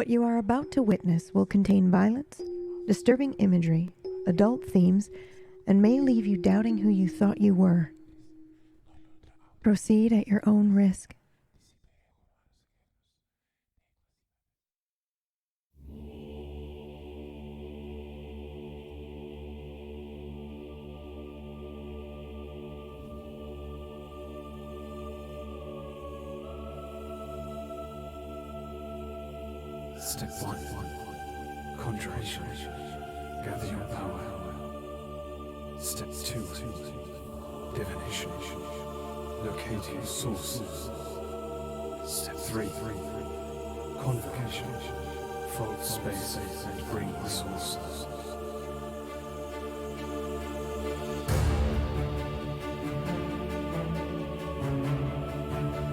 What you are about to witness will contain violence, disturbing imagery, adult themes, and may leave you doubting who you thought you were. Proceed at your own risk. Step 1. Conjuration. Gather your power. Step 2. Divination. Locate your source. Step 3. Convocation. Fold space and bring the source.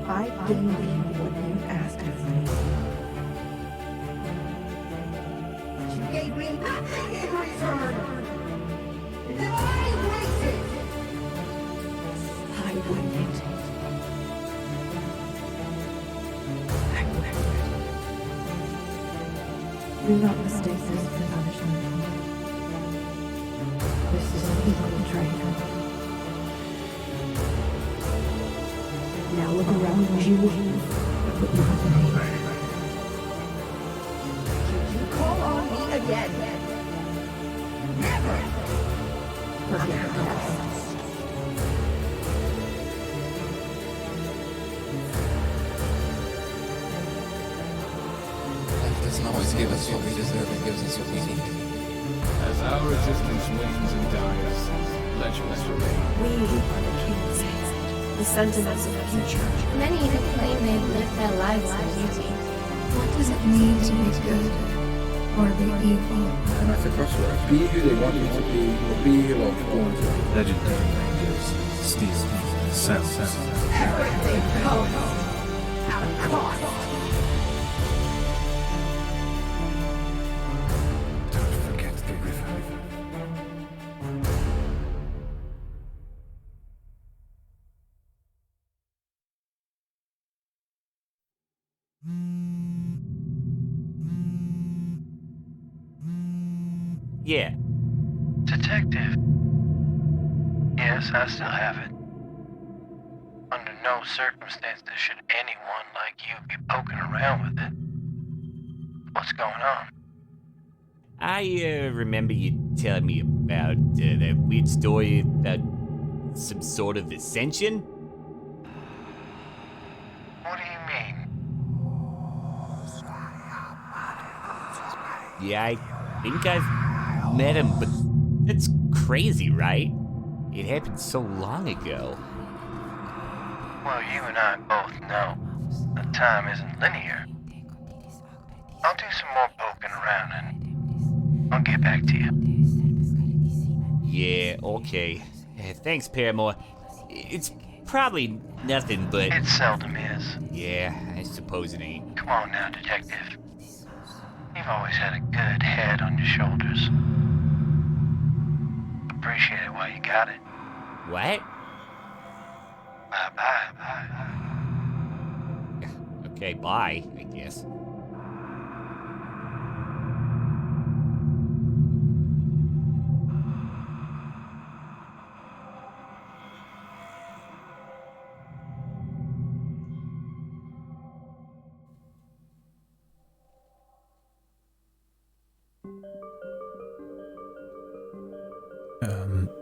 I gave you what you asked of me. You gave me nothing in return! And then I waited! I waited. I waited. Do not mistake this for punishment. This is an equal trade. Now look around you. What you have made. You call on me again! Never! Forget the past. Life doesn't always give us what we deserve, it gives us what we need. As our existence wanes and dies, legends remain. We are the kings, the sentinels of the future. Many who claim they've lived their lives in beauty. What does it mean to be good or be evil? And at the crossroads, be who they want you to be, or be who they're born to be. Legendary rangers, steal, sell. Everything comes at a cost! Don't forget the river. Yeah. Detective. Yes, I still have it. Under no circumstances should anyone like you be poking around with it. What's going on? I remember you telling me about that weird story about some sort of ascension. What do you mean? Yeah, I think I've met him, but that's crazy, right? It happened so long ago. Well, you and I both know that time isn't linear. I'll do some more poking around and I'll get back to you. Yeah, okay. Thanks, Paramore. It's probably nothing, but... It seldom is. Yeah, I suppose it ain't. Come on now, Detective. You've always had a good head on your shoulders. Appreciate it while you got it. What? Bye-bye. Okay, bye, I guess.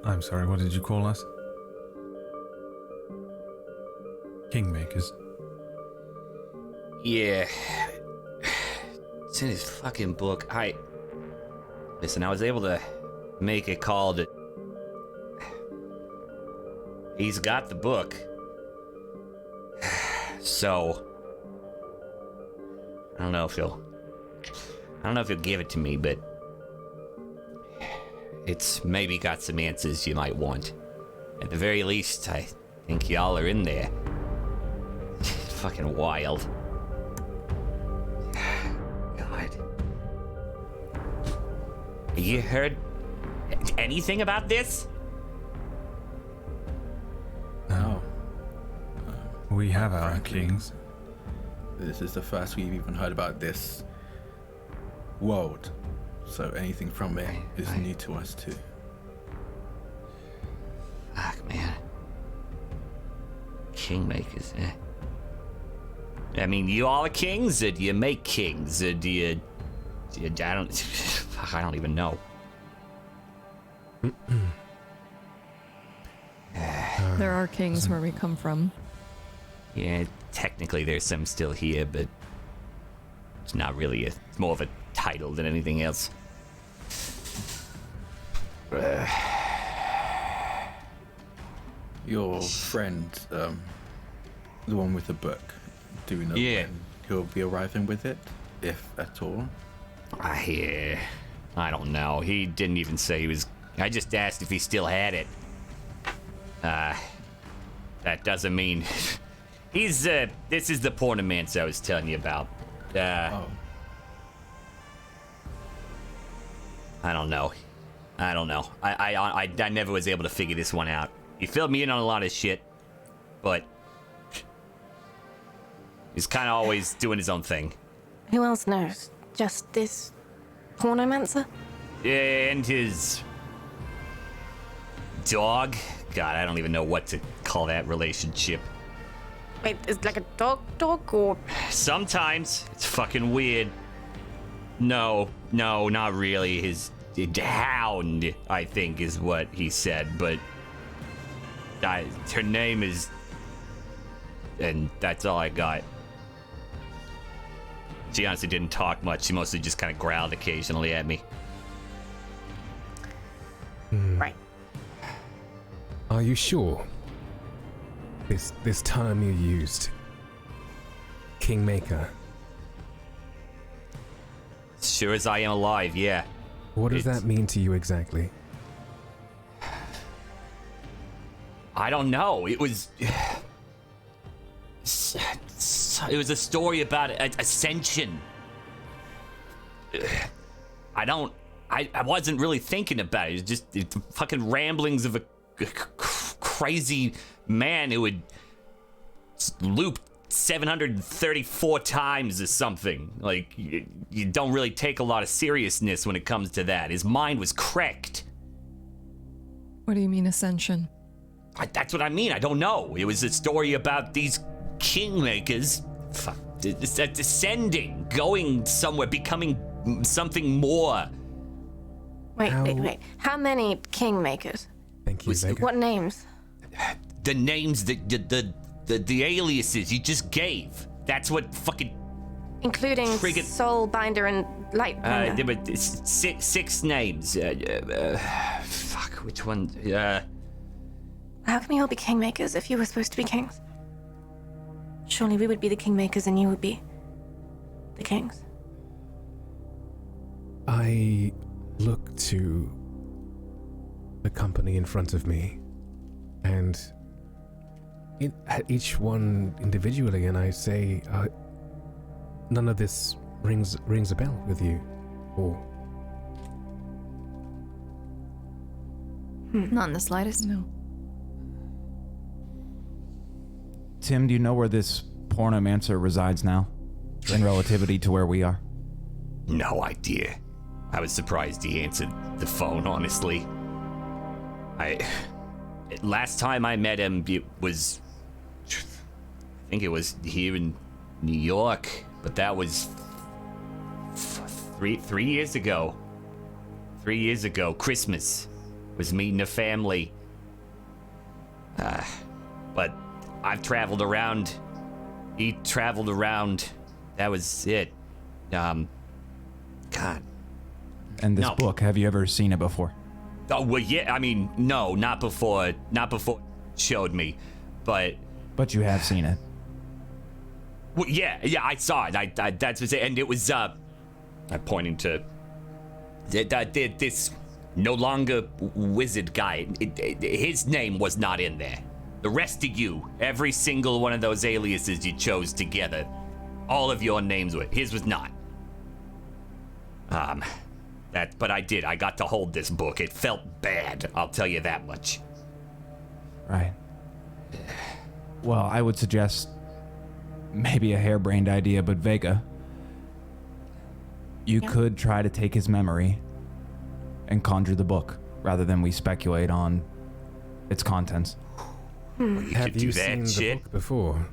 I'm sorry, what did you call us? Kingmakers. Yeah. It's in his fucking book. Listen, I was able to make a call to... He's got the book. So... I don't know if he'll give it to me, but... It's maybe got some answers you might want. At the very least, I think y'all are in there. Fucking wild. God. You heard anything about this? No. We have our Frankly, kings. This is the first we've even heard about this world, so anything from it is new to us too. Fuck, man. Kingmakers, eh? I mean, you all are kings, or do you make kings, or do you I don't even know. There are kings where we come from. Yeah, technically there's some still here, but it's not really it's more of a title than anything else. Your friend, the one with the book, do we know when he'll be arriving with it, if at all? I don't know. He didn't even say he was. I just asked if he still had it. That doesn't mean he's. This is the Pornomancer I was telling you about. I don't know. I never was able to figure this one out. He filled me in on a lot of shit, but he's kind of always doing his own thing. Who else knows? Just this Pornomancer? And his dog? God, I don't even know what to call that relationship. Wait, it's like a dog or... Sometimes. It's fucking weird. No, not really. His hound, I think, is what he said, but her name is... And that's all I got. She honestly didn't talk much. She mostly just kind of growled occasionally at me. Right. Are you sure? This term you used, Kingmaker. Sure as I am alive, yeah. What does that mean to you exactly? I don't know. It was a story about ascension. I wasn't really thinking about it. It was just fucking ramblings of a crazy man who would loop 734 times or something. Like, you don't really take a lot of seriousness when it comes to that. His mind was cracked. What do you mean, ascension? That's what I mean. I don't know. It was a story about these Kingmakers descending, going somewhere, becoming something more. Wait. How many Kingmakers? Thank you, Vega. What names? The names, the aliases you just gave. That's what fucking... Including Soulbinder and Lightbringer. There were six names. Fuck, which one? How can we all be Kingmakers if you were supposed to be kings? Surely we would be the Kingmakers and you would be the kings. I look to the company in front of me and at each one individually, and I say, none of this rings a bell with you, or... Not in the slightest. No. Tim, do you know where this Pornomancer resides now? In relativity to where we are? No idea. I was surprised he answered the phone, honestly. Last time I met him, I think it was here in New York, but that was three years ago. 3 years ago, Christmas. Was meeting a family. But I've traveled around. He traveled around. That was it. God. And this book, have you ever seen it before? Oh, well, yeah, I mean, no, not before showed me, but you have seen it. Well, yeah, I saw it. That's what and it was I'm pointing to this no longer wizard guy. His name was not in there. The rest of you, every single one of those aliases you chose together, all of your names were. His was not. But I did. I got to hold this book. It felt bad. I'll tell you that much. Right. Well, I would suggest maybe a harebrained idea, but Vega, You Yeah. could try to take his memory and conjure the book, rather than we speculate on its contents. You Have could do you that seen shit. the book before?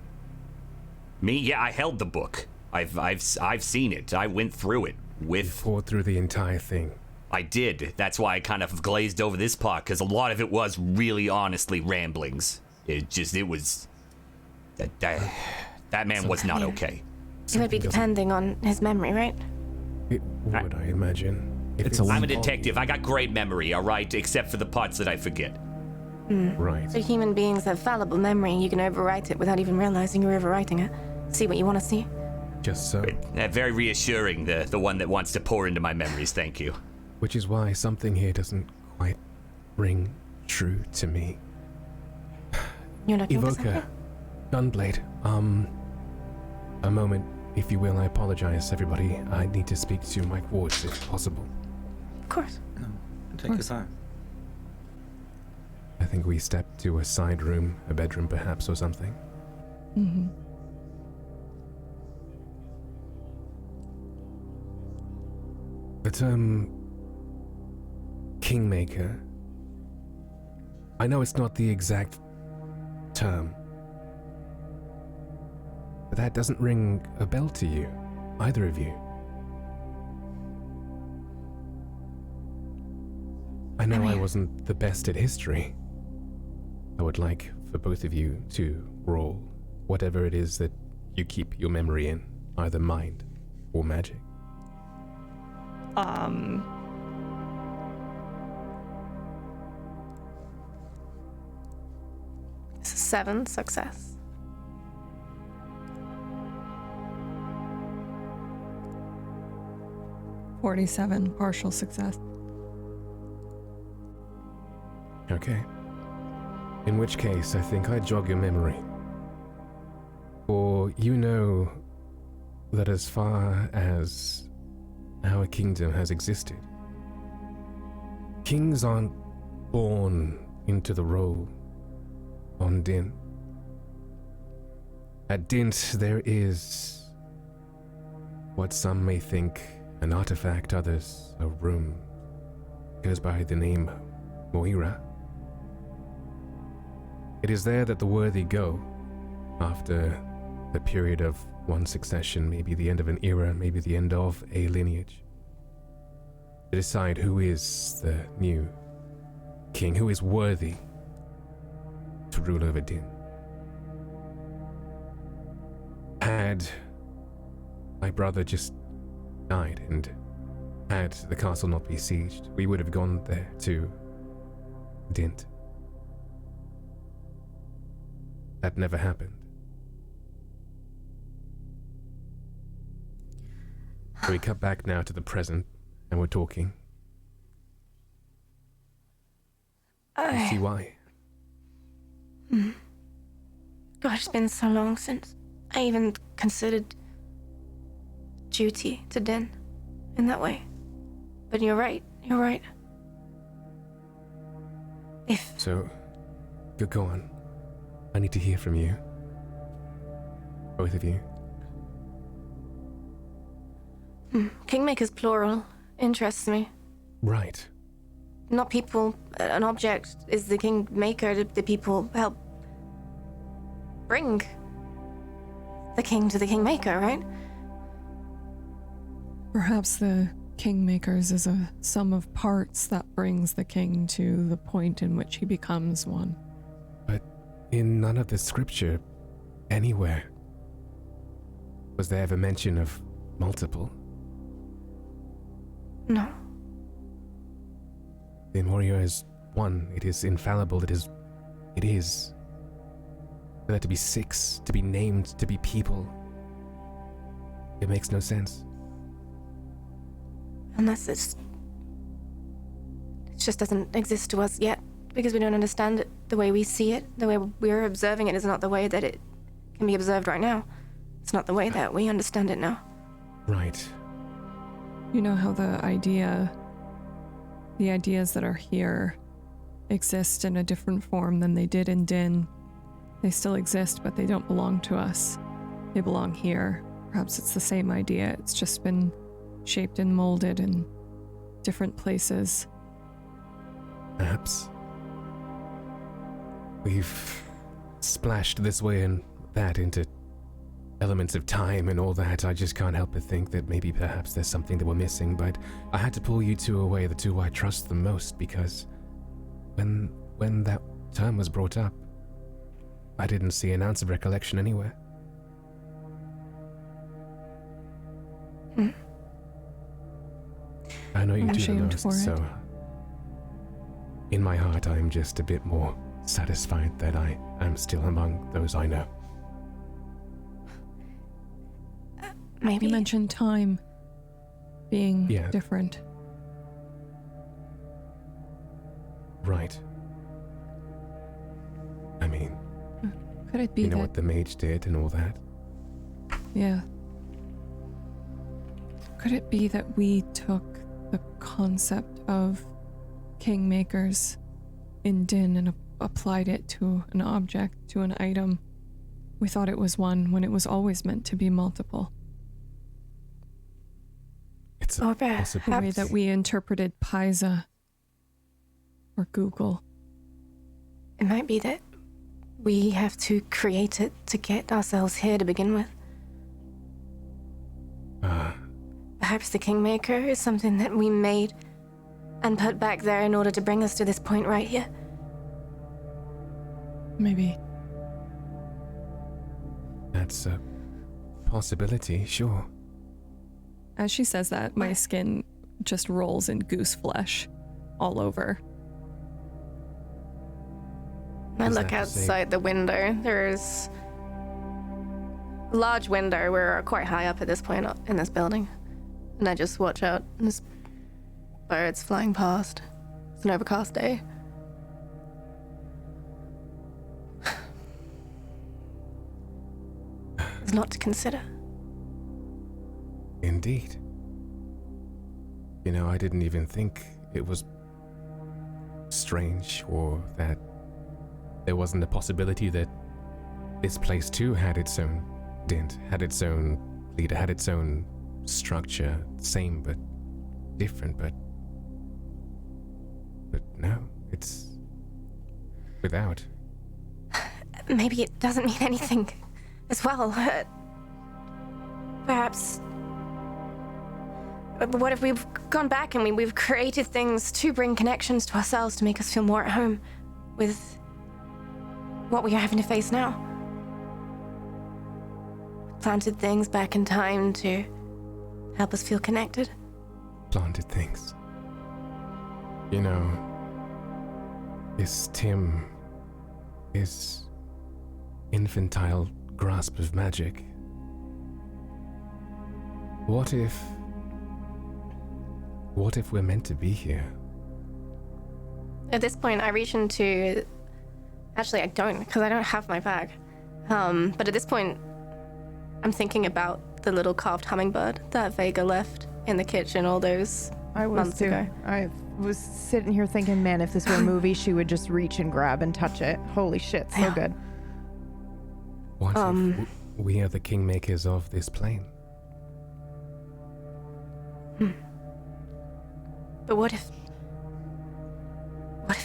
Me? Yeah, I held the book. I've seen it. I went through it with. You poured through the entire thing. I did. That's why I kind of glazed over this part, because a lot of it was really honestly ramblings. It was. That man was not okay. It would be depending on his memory, right? It would, I imagine. If I'm a detective. I got great memory, all right, except for the parts that I forget. Right. So human beings have fallible memory. You can overwrite it without even realizing you're overwriting it. See what you want to see. Just so. Very reassuring, the one that wants to pour into my memories, thank you. Which is why something here doesn't quite ring true to me. You're looking for Evoker, something? Gunblade, a moment, if you will. I apologize, everybody. I need to speak to Mike Wards, if possible. Of course. No, take your time. I think we step to a side room, a bedroom perhaps, or something. Mm-hmm. The term Kingmaker, I know it's not the exact term, but that doesn't ring a bell to you, either of you. I know I wasn't the best at history. I would like for both of you to roll whatever it is that you keep your memory in, either mind or magic. It's a 7 success. $47 partial success. Okay. In which case, I think I jog your memory. For you know that as far as our kingdom has existed, kings aren't born into the role on Din. At Dint, there is what some may think an artifact, others a room. It goes by the name Myre. It is there that the worthy go after the period of one succession, maybe the end of an era, maybe the end of a lineage, to decide who is the new king, who is worthy to rule over Din. Had my brother just died and had the castle not besieged, we would have gone there to Dint. That never happened. So we cut back now to the present, and we're talking. You see why? Gosh, it's been so long since I even considered duty to Din in that way. But you're right. So, go on. I need to hear from you. Both of you. Kingmakers plural interests me. Right. Not people, an object is the kingmaker. The people help bring the king to the kingmaker, right? Perhaps the Kingmakers is a sum of parts that brings the king to the point in which he becomes one. But in none of the scripture, anywhere, was there ever mention of multiple? No. The Myre is one. It is infallible. It is. For there to be 6, to be named, to be people, it makes no sense. Unless it just doesn't exist to us yet, because we don't understand it the way we see it. The way we're observing it is not the way that it can be observed right now. It's not the way that we understand it now. Right. You know how the ideas that are here exist in a different form than they did in Din. They still exist, but they don't belong to us. They belong here. Perhaps it's the same idea. It's just been shaped and molded in different places. Perhaps we've splashed this way and that into elements of time and all that. I just can't help but think that maybe perhaps there's something that we're missing, but I had to pull you two away, the two I trust the most, because when that term was brought up, I didn't see an ounce of recollection anywhere. I know you do the most, so in my heart I am just a bit more satisfied that I am still among those I know. Maybe. You mentioned time being different. Right. I mean, could it be you know that... what the mage did and all that? Yeah. Could it be that we took the concept of Kingmakers in Din and applied it to an object, to an item? We thought it was one when it was always meant to be multiple. It's a possibility. The way that we interpreted Paiza or Google. It might be that we have to create it to get ourselves here to begin with. Perhaps the Kingmaker is something that we made and put back there in order to bring us to this point right here. Maybe. That's a possibility, sure. As she says that, my skin just rolls in goose flesh all over. I look outside the window. There's a large window. We're quite high up at this point in this building. And I just watch out. There's birds flying past. It's an overcast day. There's a lot to consider. Indeed. You know, I didn't even think it was strange or that there wasn't a possibility that this place too had its own dint, had its own leader, had its own structure, same but different, but no, it's without. Maybe it doesn't mean anything as well. Perhaps. But what if we've gone back and we've created things to bring connections to ourselves to make us feel more at home with what we are having to face now? Planted things back in time to help us feel connected. Planted things. You know, this Tim, his infantile grasp of magic. What if we're meant to be here? At this point, I reach into... Actually, I don't, because I don't have my bag. But at this point, I'm thinking about the little carved hummingbird that Vega left in the kitchen all those months ago. I was sitting here thinking, man, if this were a movie, she would just reach and grab and touch it. Holy shit, so good. What if we are the Kingmakers of this plane? But what if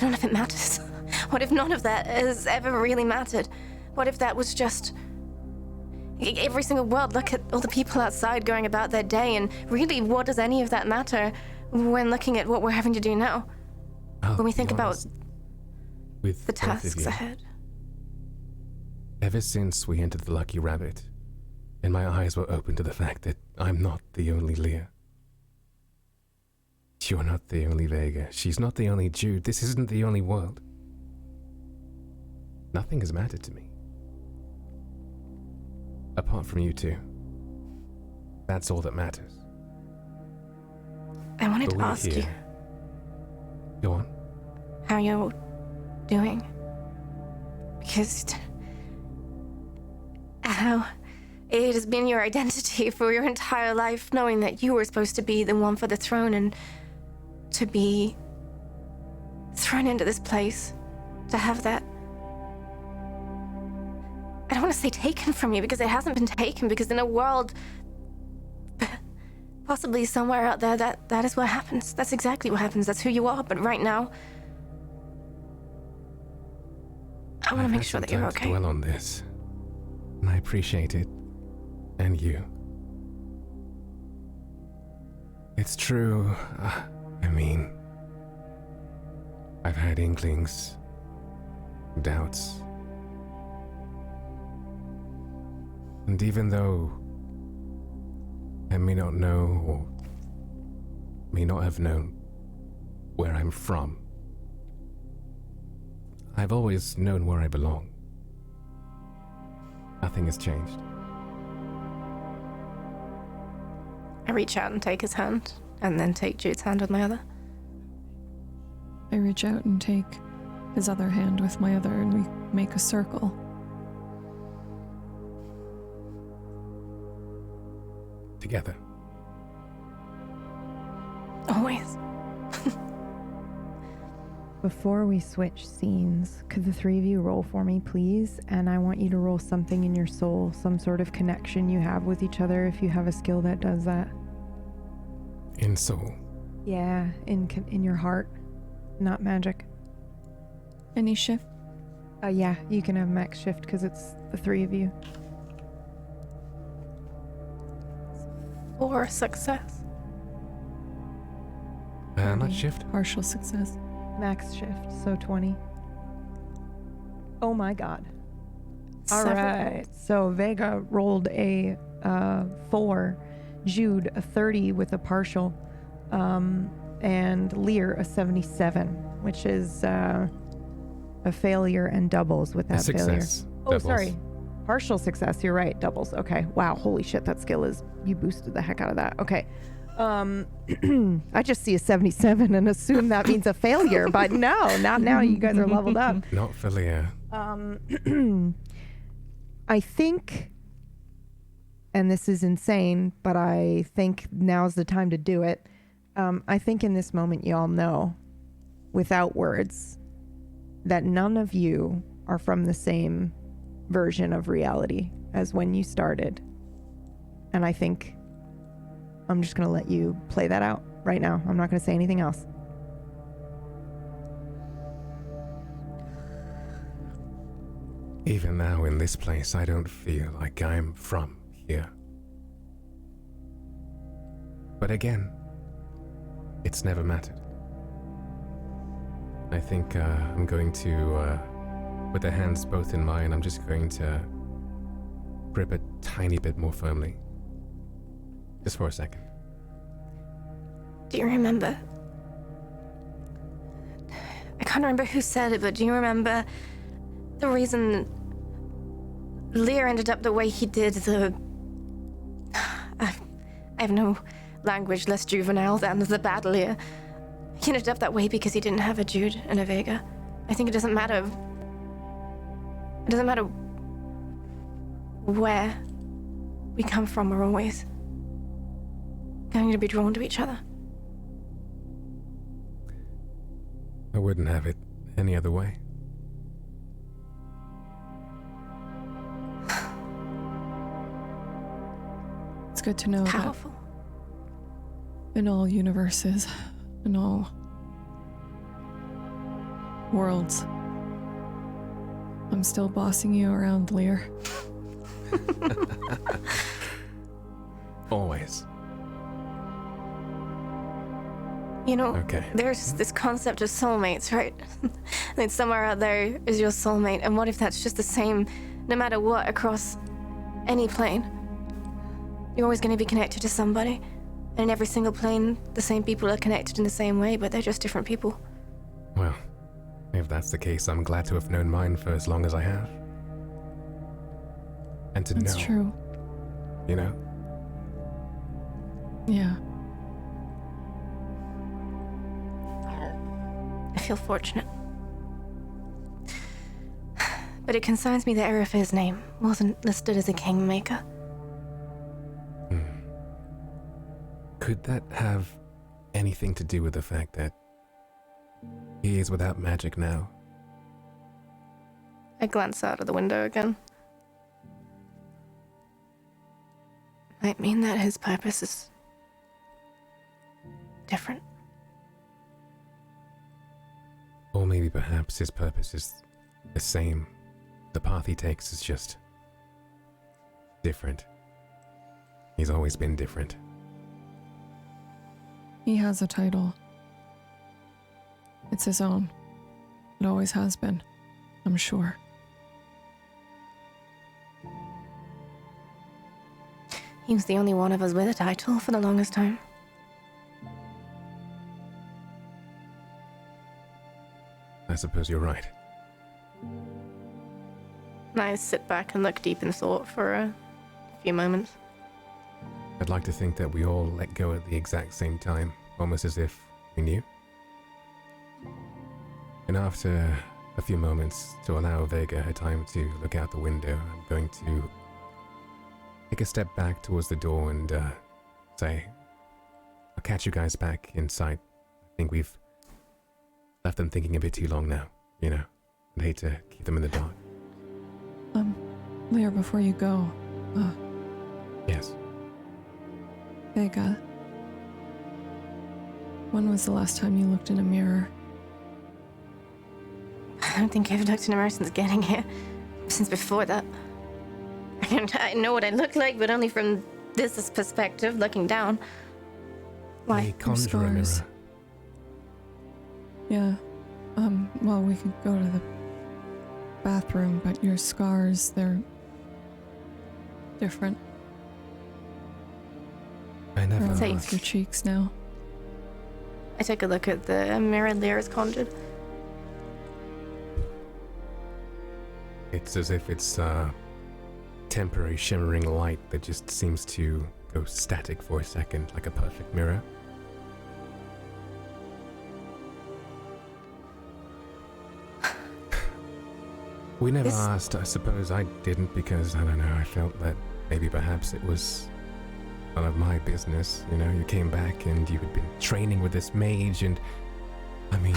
none of it matters? What if none of that has ever really mattered? What if that was just every single world? Look at all the people outside going about their day, and really, what does any of that matter when looking at what we're having to do now? When we think about the tasks ahead. Ever since we entered the Lucky Rabbit, and my eyes were open to the fact that I'm not the only Leah. You're not the only Vega. She's not the only Jude. This isn't the only world. Nothing has mattered to me. Apart from you two. That's all that matters. I wanted to ask you. Go on. How you're doing. Because how it has been your identity for your entire life, knowing that you were supposed to be the one for the throne and to be thrown into this place, to have that, I don't want to say taken from you, because it hasn't been taken, because in a world Possibly somewhere out there that is what happens. That's exactly what happens. That's who you are. But right now, I want to make sure that you're okay. I've had some time to dwell on this, and I appreciate it, and you. It's true. I mean, I've had inklings, doubts, and even though I may not know or may not have known where I'm from, I've always known where I belong. Nothing has changed. I reach out and take his hand, and then take Jude's hand with my other. I reach out and take his other hand with my other, and we make a circle. Together. Always. Before we switch scenes, could the three of you roll for me, please? And I want you to roll something in your soul, some sort of connection you have with each other if you have a skill that does that. In soul. Yeah, in your heart, not magic. Any shift? Yeah, you can have max shift because it's the three of you. Or success. Not shift. Partial success. Max shift, so 20. Oh my god. All 7. right, so Vega rolled a 4, Jude a 30 with a partial, and Lear a 77, which is a failure and doubles with that failure. Oh, Doubles. sorry. Partial success, you're right, doubles. Okay, wow, holy shit, that skill is, you boosted the heck out of that. Okay. I just see a 77 and assume that means a failure, but no, not now. You guys are leveled up. Not for Leah. I think, and this is insane, but I think now's the time to do it. I think in this moment you all know, without words, that none of you are from the same version of reality as when you started. And I think I'm just going to let you play that out right now. I'm not going to say anything else. Even now in this place, I don't feel like I'm from here. But again, it's never mattered. I think I'm going to, with the hands both in mine, I'm just going to grip a tiny bit more firmly. Just for a second. Do you remember? I can't remember who said it, but do you remember the reason Leah ended up the way he did? I have no language less juvenile than the bad Leah. He ended up that way because he didn't have a Jude and a Vega. I think it doesn't matter. It doesn't matter where we come from, we're always going to be drawn to each other. I wouldn't have it any other way. It's good to know Powerful. that in all universes, in all worlds, I'm still bossing you around, Lear. Always. You know, Okay. there's this concept of soulmates, right? Like somewhere out there is your soulmate, and what if that's just the same no matter what across any plane? You're always going to be connected to somebody, and in every single plane, the same people are connected in the same way, but they're just different people. Well, if that's the case, I'm glad to have known mine for as long as I have. And to That's know, true. you know? Yeah. I feel fortunate. But it concerns me that Erif's name wasn't listed as a kingmaker. Could that have anything to do with the fact that he is without magic now? I glance out of the window again. Might mean that his purpose is different. Or maybe perhaps his purpose is the same. The path he takes is just different. He's always been different. He has a title. It's his own. It always has been, I'm sure. He was the only one of us with a title for the longest time. I suppose you're right. And I sit back and look deep in thought for a few moments. I'd like to think that we all let go at the exact same time, almost as if we knew. And after a few moments, to allow Vega her time to look out the window, I'm going to take a step back towards the door and say, I'll catch you guys back inside. I think we've left them thinking a bit too long now, you know. I'd hate to keep them in the dark. Leah, before you go, Yes. Vega, when was the last time you looked in a mirror? I don't think I've looked in a mirror since getting here. Since before that. I know what I look like, but only from this perspective, looking down. Why? We conjure a mirror. Yeah. Well, we could go to the bathroom, but your scars, they're different. I never They're asked. off your cheeks now. I take a look at the mirror Leah's conjured. It's as if it's temporary shimmering light that just seems to go static for a second, like a perfect mirror. We never asked. I suppose I didn't because, I don't know, I felt that maybe perhaps it was none of my business. You know, you came back and you had been training with this mage and, I mean,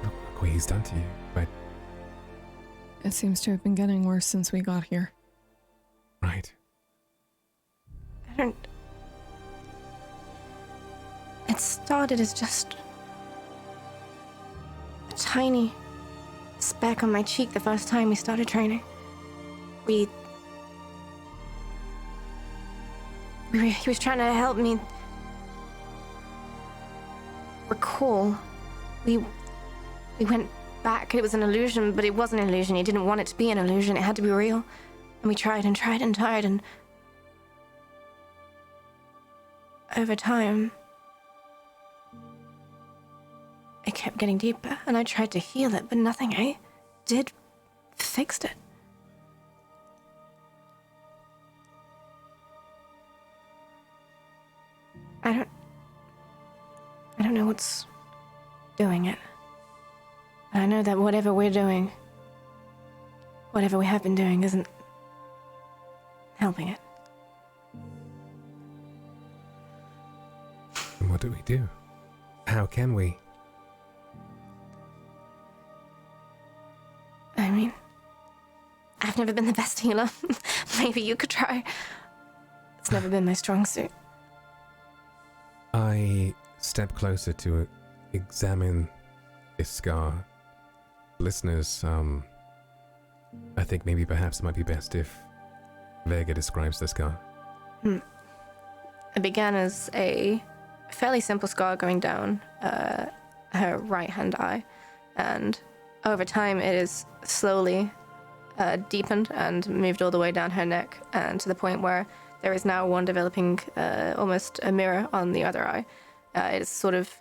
look what he's done to you, but... It seems to have been getting worse since we got here. Right. It started as just a tiny speck on my cheek the first time we started training. He was trying to help me recall. We went back. It was an illusion, but it wasn't an illusion. He didn't want it to be an illusion. It had to be real. And we tried and tried and tried, and over time, it kept getting deeper, and I tried to heal it, but nothing I did fixed it. I don't know what's doing it. I know that whatever we're doing, whatever we have been doing, isn't helping it. And what do we do? How can we? I mean, I've never been the best healer. Maybe you could try. It's never been my strong suit. I step closer to examine this scar. Listeners, I think maybe perhaps it might be best if Vega describes the scar. It began as a fairly simple scar going down her right-hand eye, and over time it is slowly deepened and moved all the way down her neck, and to the point where there is now one developing almost a mirror on the other eye. It is sort of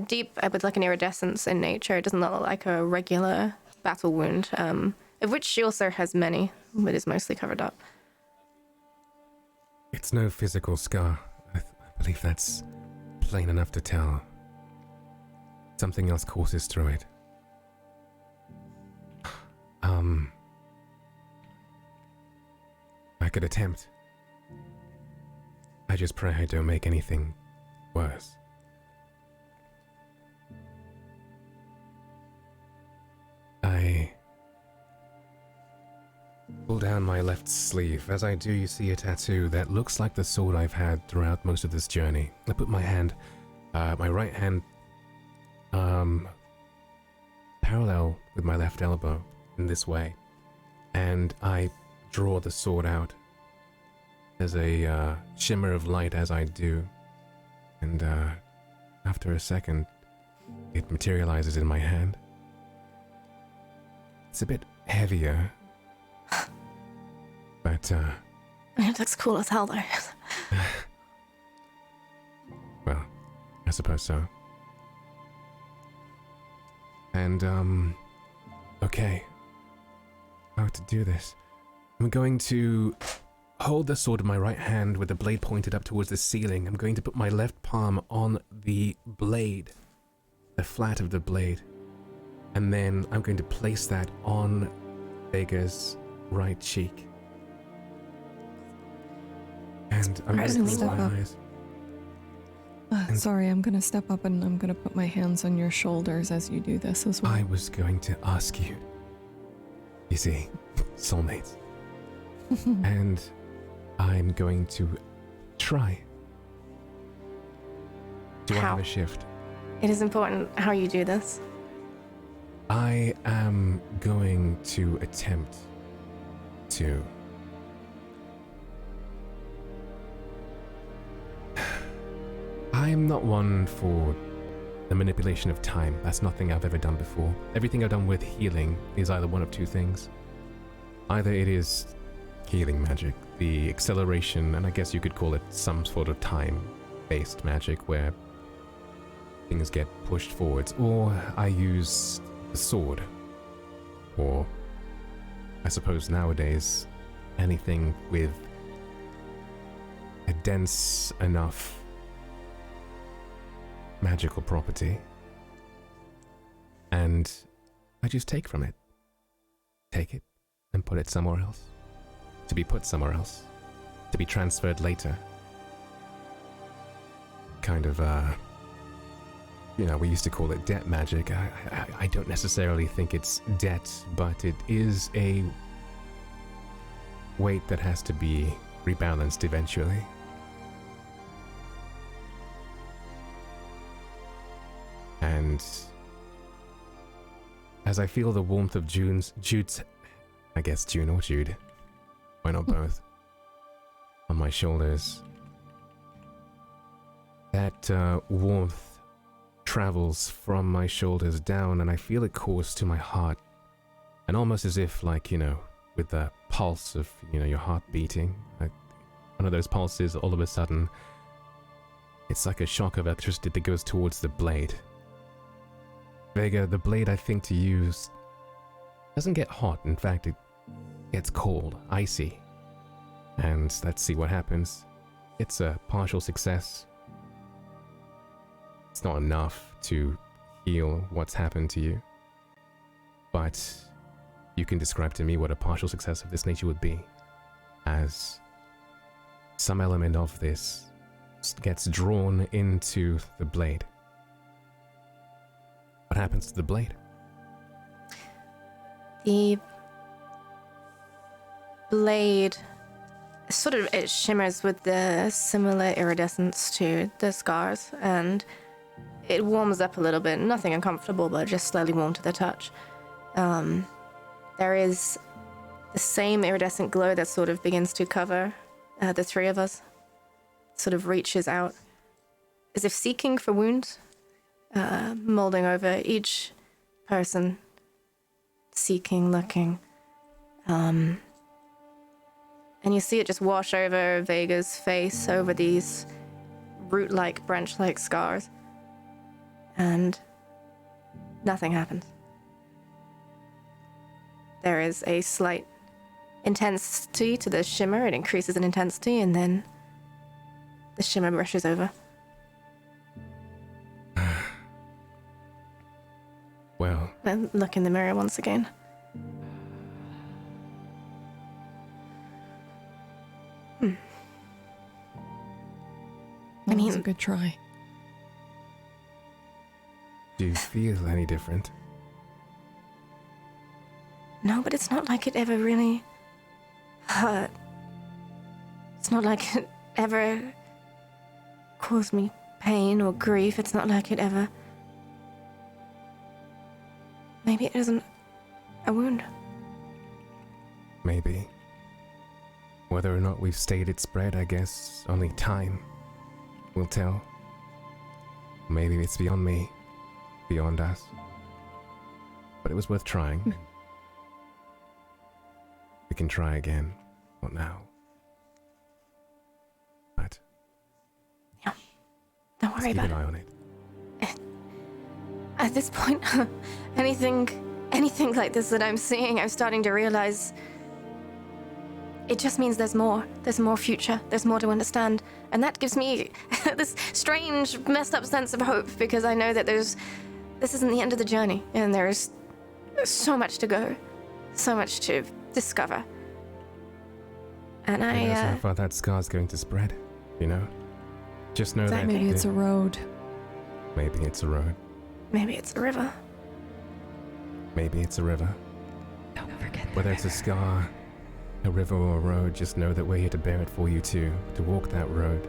deep with like an iridescence in nature. It doesn't look like a regular battle wound, of which she also has many, but is mostly covered up. It's no physical scar. I believe that's plain enough to tell. Something else courses through it. I could attempt. I just pray I don't make anything worse. I pull down my left sleeve. As I do, you see a tattoo that looks like the sword I've had throughout most of this journey. I put my hand my right hand parallel with my left elbow in this way, and I draw the sword out. There's a shimmer of light as I do, and after a second, it materializes in my hand. It's a bit heavier, but It looks cool as hell, though. well, I suppose so. And, okay. How to do this? I'm going to hold the sword in my right hand with the blade pointed up towards the ceiling. I'm going to put my left palm on the blade, the flat of the blade, and then I'm going to place that on Vega's right cheek. And I'm going to close my eyes. Sorry, I'm gonna step up and I'm gonna put my hands on your shoulders as you do this as well. I was going to ask you. You see, soulmates. And I'm going to try to have a shift. It is important how you do this. I am going to attempt to I'm not one for the manipulation of time. That's nothing I've ever done before. Everything I've done with healing is either one of two things. Either it is healing magic, the acceleration, and I guess you could call it some sort of time-based magic where things get pushed forwards, or I use the sword, or I suppose nowadays anything with a dense enough magical property, and I just take from it. Take it and put it somewhere else. To be put somewhere else. To be transferred later. Kind of, we used to call it debt magic. I don't necessarily think it's debt, but it is a weight that has to be rebalanced eventually. And as I feel the warmth of Jude's, I guess June or Jude, why not both, on my shoulders, that warmth travels from my shoulders down, and I feel it course to my heart, and almost as if, with the pulse of, your heart beating, like one of those pulses, all of a sudden, it's like a shock of electricity that goes towards the blade. Vega, the blade I think to use doesn't get hot. In fact, it gets cold, icy. And let's see what happens. It's a partial success. It's not enough to heal what's happened to you. But you can describe to me what a partial success of this nature would be, as some element of this gets drawn into the blade. What happens to the blade? The blade it shimmers with the similar iridescence to the scars, and it warms up a little bit. Nothing uncomfortable, but just slightly warm to the touch. There is the same iridescent glow that sort of begins to cover the three of us. Sort of reaches out, as if seeking for wounds. Molding over each person, seeking, looking. And you see it just wash over Vega's face, over these root-like, branch-like scars. And nothing happens. There is a slight intensity to the shimmer. It increases in intensity, and then the shimmer brushes over. Well. Then look in the mirror once again. That was a good try. Do you feel any different? No, but it's not like it ever really hurt. It's not like it ever caused me pain or grief. It's not like it ever... Maybe it isn't a wound. Maybe. Whether or not we've stayed its spread, I guess only time will tell. Maybe it's beyond me, beyond us. But it was worth trying. We can try again. Not now. But... Yeah. Don't worry about it. Keep an eye on it. At this point, anything like this that I'm seeing, I'm starting to realize it just means there's more. There's more future. There's more to understand. And that gives me this strange, messed up sense of hope, because I know that this isn't the end of the journey, and there's so much to go, so much to discover. And Who knows how far that scar's going to spread, you know? Just know that... Maybe it's a road. Maybe it's a road. Maybe it's a river. Maybe it's a river. Don't forget the Whether it's a scar, a river, or a road, just know that we're here to bear it for you too. To walk that road.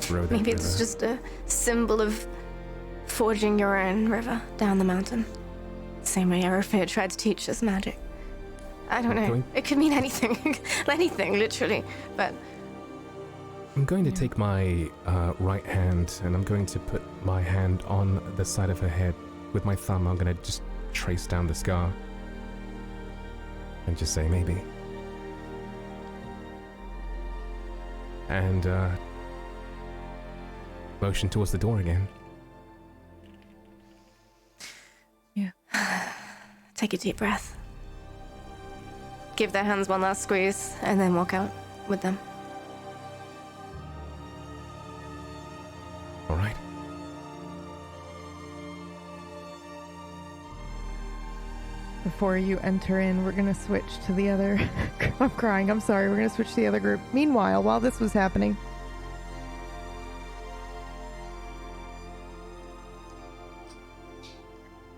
Road that Maybe it's river. just a symbol of forging your own river down the mountain. Same way Erofir tried to teach us magic. I don't know. It could mean anything. Anything, literally. But I'm going to take my right hand and I'm going to put my hand on the side of her head. With my thumb, I'm going to just trace down the scar. And just say, maybe. And motion towards the door again. Yeah. take a deep breath. Give their hands one last squeeze, and then walk out with them. All right. Before you enter in, we're going to switch to the other... I'm crying, I'm sorry. We're going to switch to the other group. Meanwhile, while this was happening...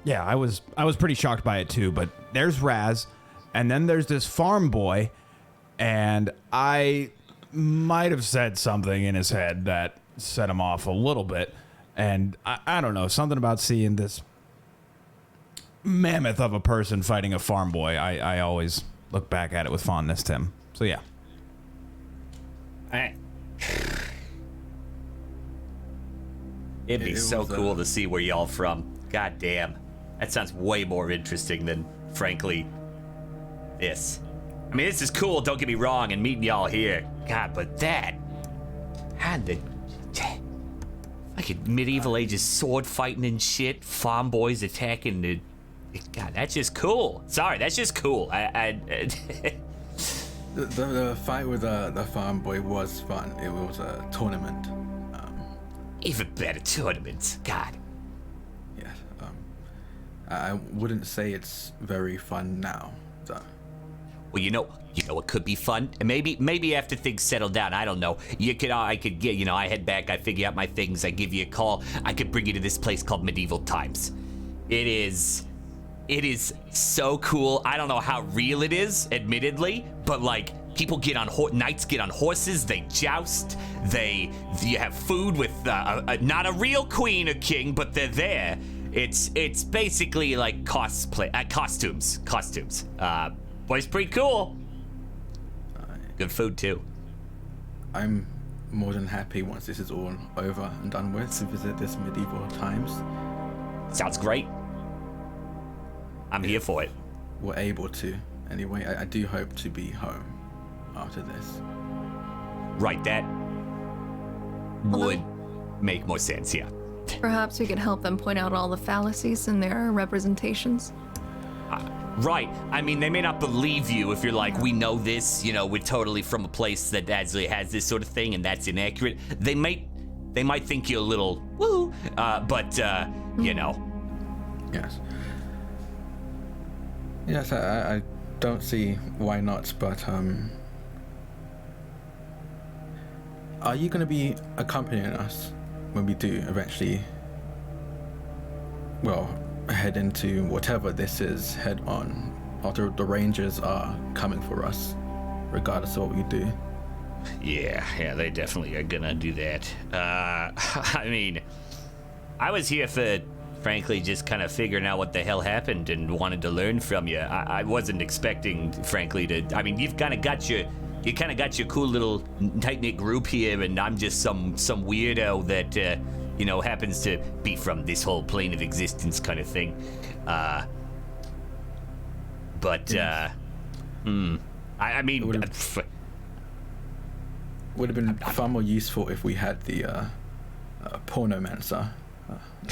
Yeah, I was pretty shocked by it too, but there's Raz, and then there's this farm boy, and I might have said something in his head that set him off a little bit, and I don't know, something about seeing this mammoth of a person fighting a farm boy. I always look back at it with fondness, Tim. So yeah. It'd be so cool to see where y'all from. God damn. That sounds way more interesting than, frankly, this. I mean, this is cool, don't get me wrong, and meeting y'all here. God, but that... had the... fucking medieval ages sword fighting and shit, farm boys attacking the... God, that's just cool. Sorry, that's just cool. The fight with the farm boy was fun. It was a tournament. Even better tournament. God. Yes. I wouldn't say it's very fun now, though. Well, you know what could be fun? And maybe after things settle down, I don't know. I could get, I head back, I figure out my things, I give you a call. I could bring you to this place called Medieval Times. It is so cool. I don't know how real it is, admittedly, but like people get on knights get on horses, they joust, you have food with not a real queen or king, but they're there. It's basically like costumes. But it's pretty cool. Good food too. I'm more than happy once this is all over and done with to visit this Medieval Times. Sounds great. I'm here for it. We're able to. Anyway, I do hope to be home after this. Right, that would make more sense, yeah. Perhaps we could help them point out all the fallacies in their representations. Right. I mean, they may not believe you if you're like, we know this, we're totally from a place that actually has this sort of thing and that's inaccurate. They might think you're a little woo, but Yes. Yes, I don't see why not, but are you going to be accompanying us when we do eventually, head into whatever this is head on, after the Rangers are coming for us, regardless of what we do? Yeah, they definitely are gonna do that. I mean, I was here for, frankly, just kind of figuring out what the hell happened and wanted to learn from you. I wasn't expecting, frankly, to. I mean, you've kind of got your cool little tight-knit group here, and I'm just some weirdo that happens to be from this whole plane of existence kind of thing. I mean, would have been far more useful if we had the pornomancer.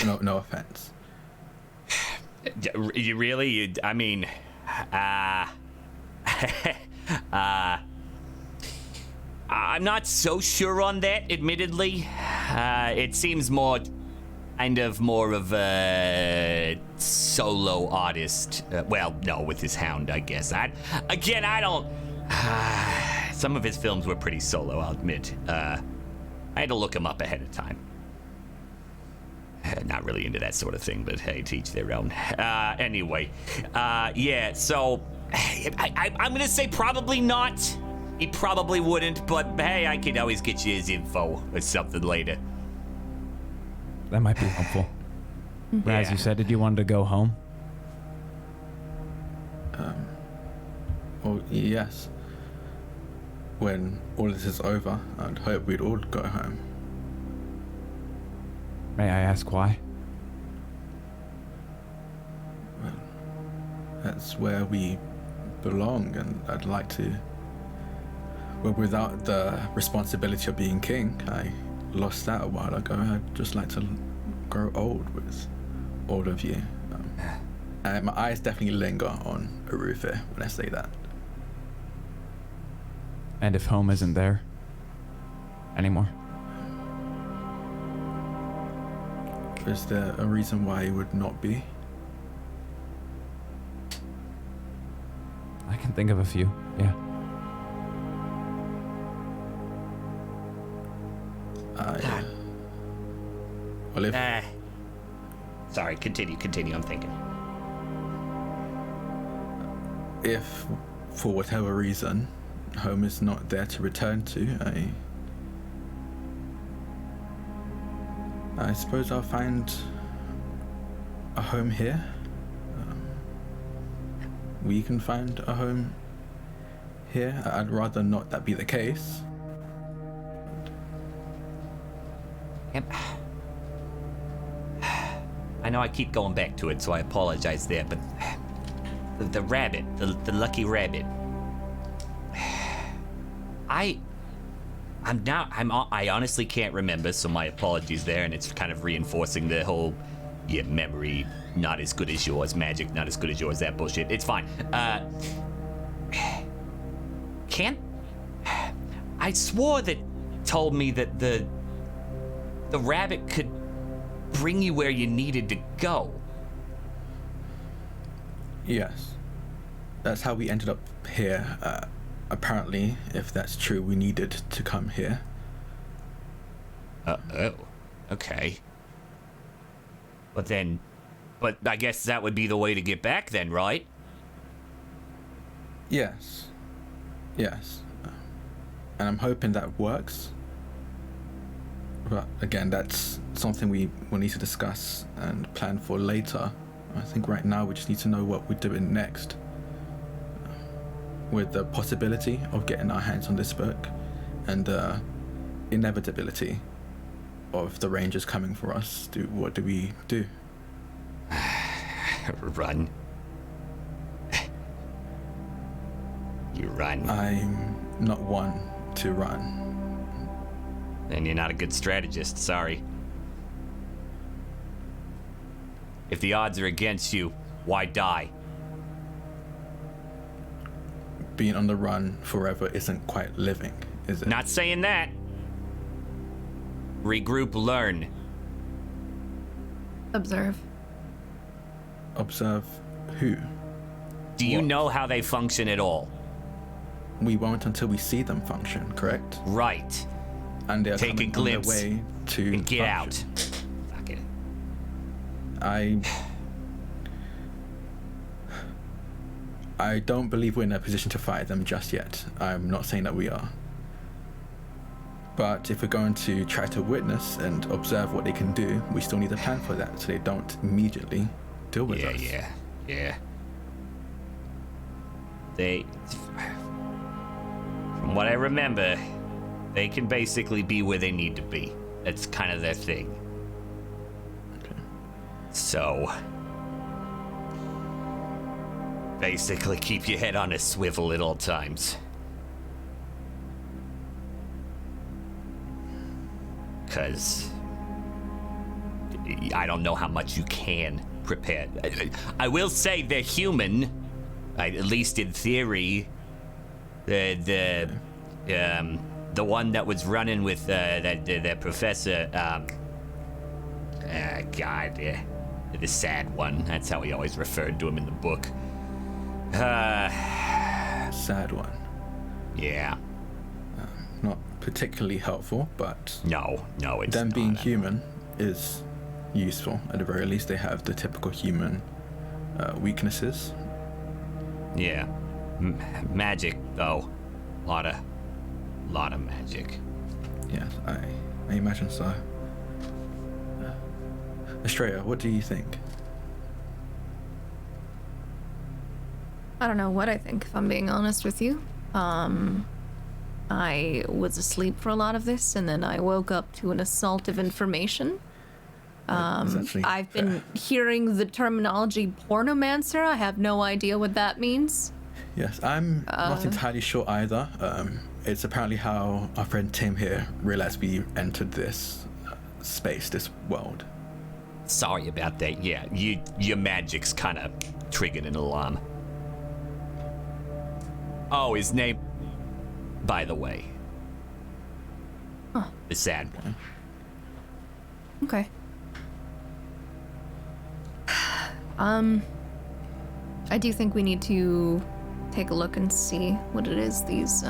No offense. You really? I mean, I'm not so sure on that, admittedly. It seems more of a solo artist. Well, no, with his hound, I guess. I don't. Some of his films were pretty solo, I'll admit. I had to look him up ahead of time. Not really into that sort of thing, but hey, to each their own. Anyway, yeah, so I'm gonna say probably not. He probably wouldn't, but hey, I could always get you his info or something later. That might be helpful. Raz, you said that you wanted to go home? Well, yes. When all this is over, I'd hope we'd all go home. May I ask why? Well, that's where we belong, and I'd like to. Well, without the responsibility of being king, I lost that a while ago. I'd just like to grow old with all of you. And my eyes definitely linger on Arutha when I say that. And if home isn't there anymore? Is there a reason why it would not be? I can think of a few, yeah. Well, if... Sorry, continue, I'm thinking. If, for whatever reason, home is not there to return to, I suppose I'll find a home here. We can find a home here. I'd rather not that be the case. Yep. I know I keep going back to it, so I apologize there, but the rabbit, the lucky rabbit. I honestly can't remember, so my apologies there, and it's kind of reinforcing the whole, memory not as good as yours, magic not as good as yours, that bullshit. It's fine. I swore that told me that the rabbit could bring you where you needed to go. Yes. That's how we ended up here. Apparently, if that's true, we needed to come here. Oh, okay. But I guess that would be the way to get back then, right? Yes. And I'm hoping that works. But again, that's something we will need to discuss and plan for later. I think right now we just need to know what we're doing next. With the possibility of getting our hands on this book and the inevitability of the Rangers coming for us, what do we do? Run. You run. I'm not one to run. Then you're not a good strategist, sorry. If the odds are against you, why die? Being on the run forever isn't quite living, is it? Not saying that. Regroup, learn. Observe. Observe who? Do you know how they function at all? We won't until we see them function, correct? Right. And they're take a glimpse on their way to and get function. Out. Fuck it. I don't believe we're in a position to fight them just yet. I'm not saying that we are. But if we're going to try to witness and observe what they can do, we still need a plan for that, so they don't immediately deal with us. Yeah. They, from what I remember, they can basically be where they need to be. That's kind of their thing. Okay. So, basically keep your head on a swivel at all times. Because I don't know how much you can prepare. I will say they're human, at least in theory. The one that was running with the professor, the sad one. That's how he always referred to him in the book. Sad one. Yeah. Not particularly helpful, but no, it's them not. being human is useful. At the very least, they have the typical human weaknesses. Yeah, magic though, lot of magic. Yes, I imagine so. Estrella, what do you think? I don't know what I think, if I'm being honest with you. I was asleep for a lot of this, and then I woke up to an assault of information. I've been hearing the terminology pornomancer. I have no idea what that means. Yes, I'm not entirely sure either. It's apparently how our friend Tim here realized we entered this space, this world. Sorry about that. Yeah, your magic's kind of triggered an alarm. Oh, his name, by the way. Huh. The sad one. Okay. I do think we need to take a look and see what it is these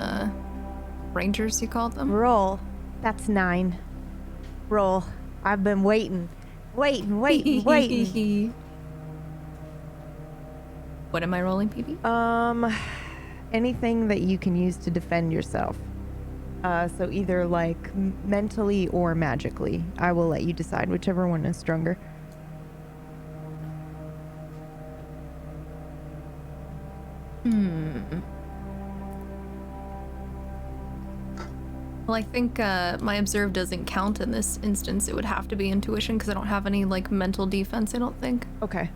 rangers, you called them. Roll. That's 9. Roll. I've been waiting. Waiting. What am I rolling, PB? Anything that you can use to defend yourself. So either like mentally or magically. I will let you decide whichever one is stronger. Well, I think my observe doesn't count in this instance. It would have to be intuition because I don't have any like mental defense, I don't think. Okay.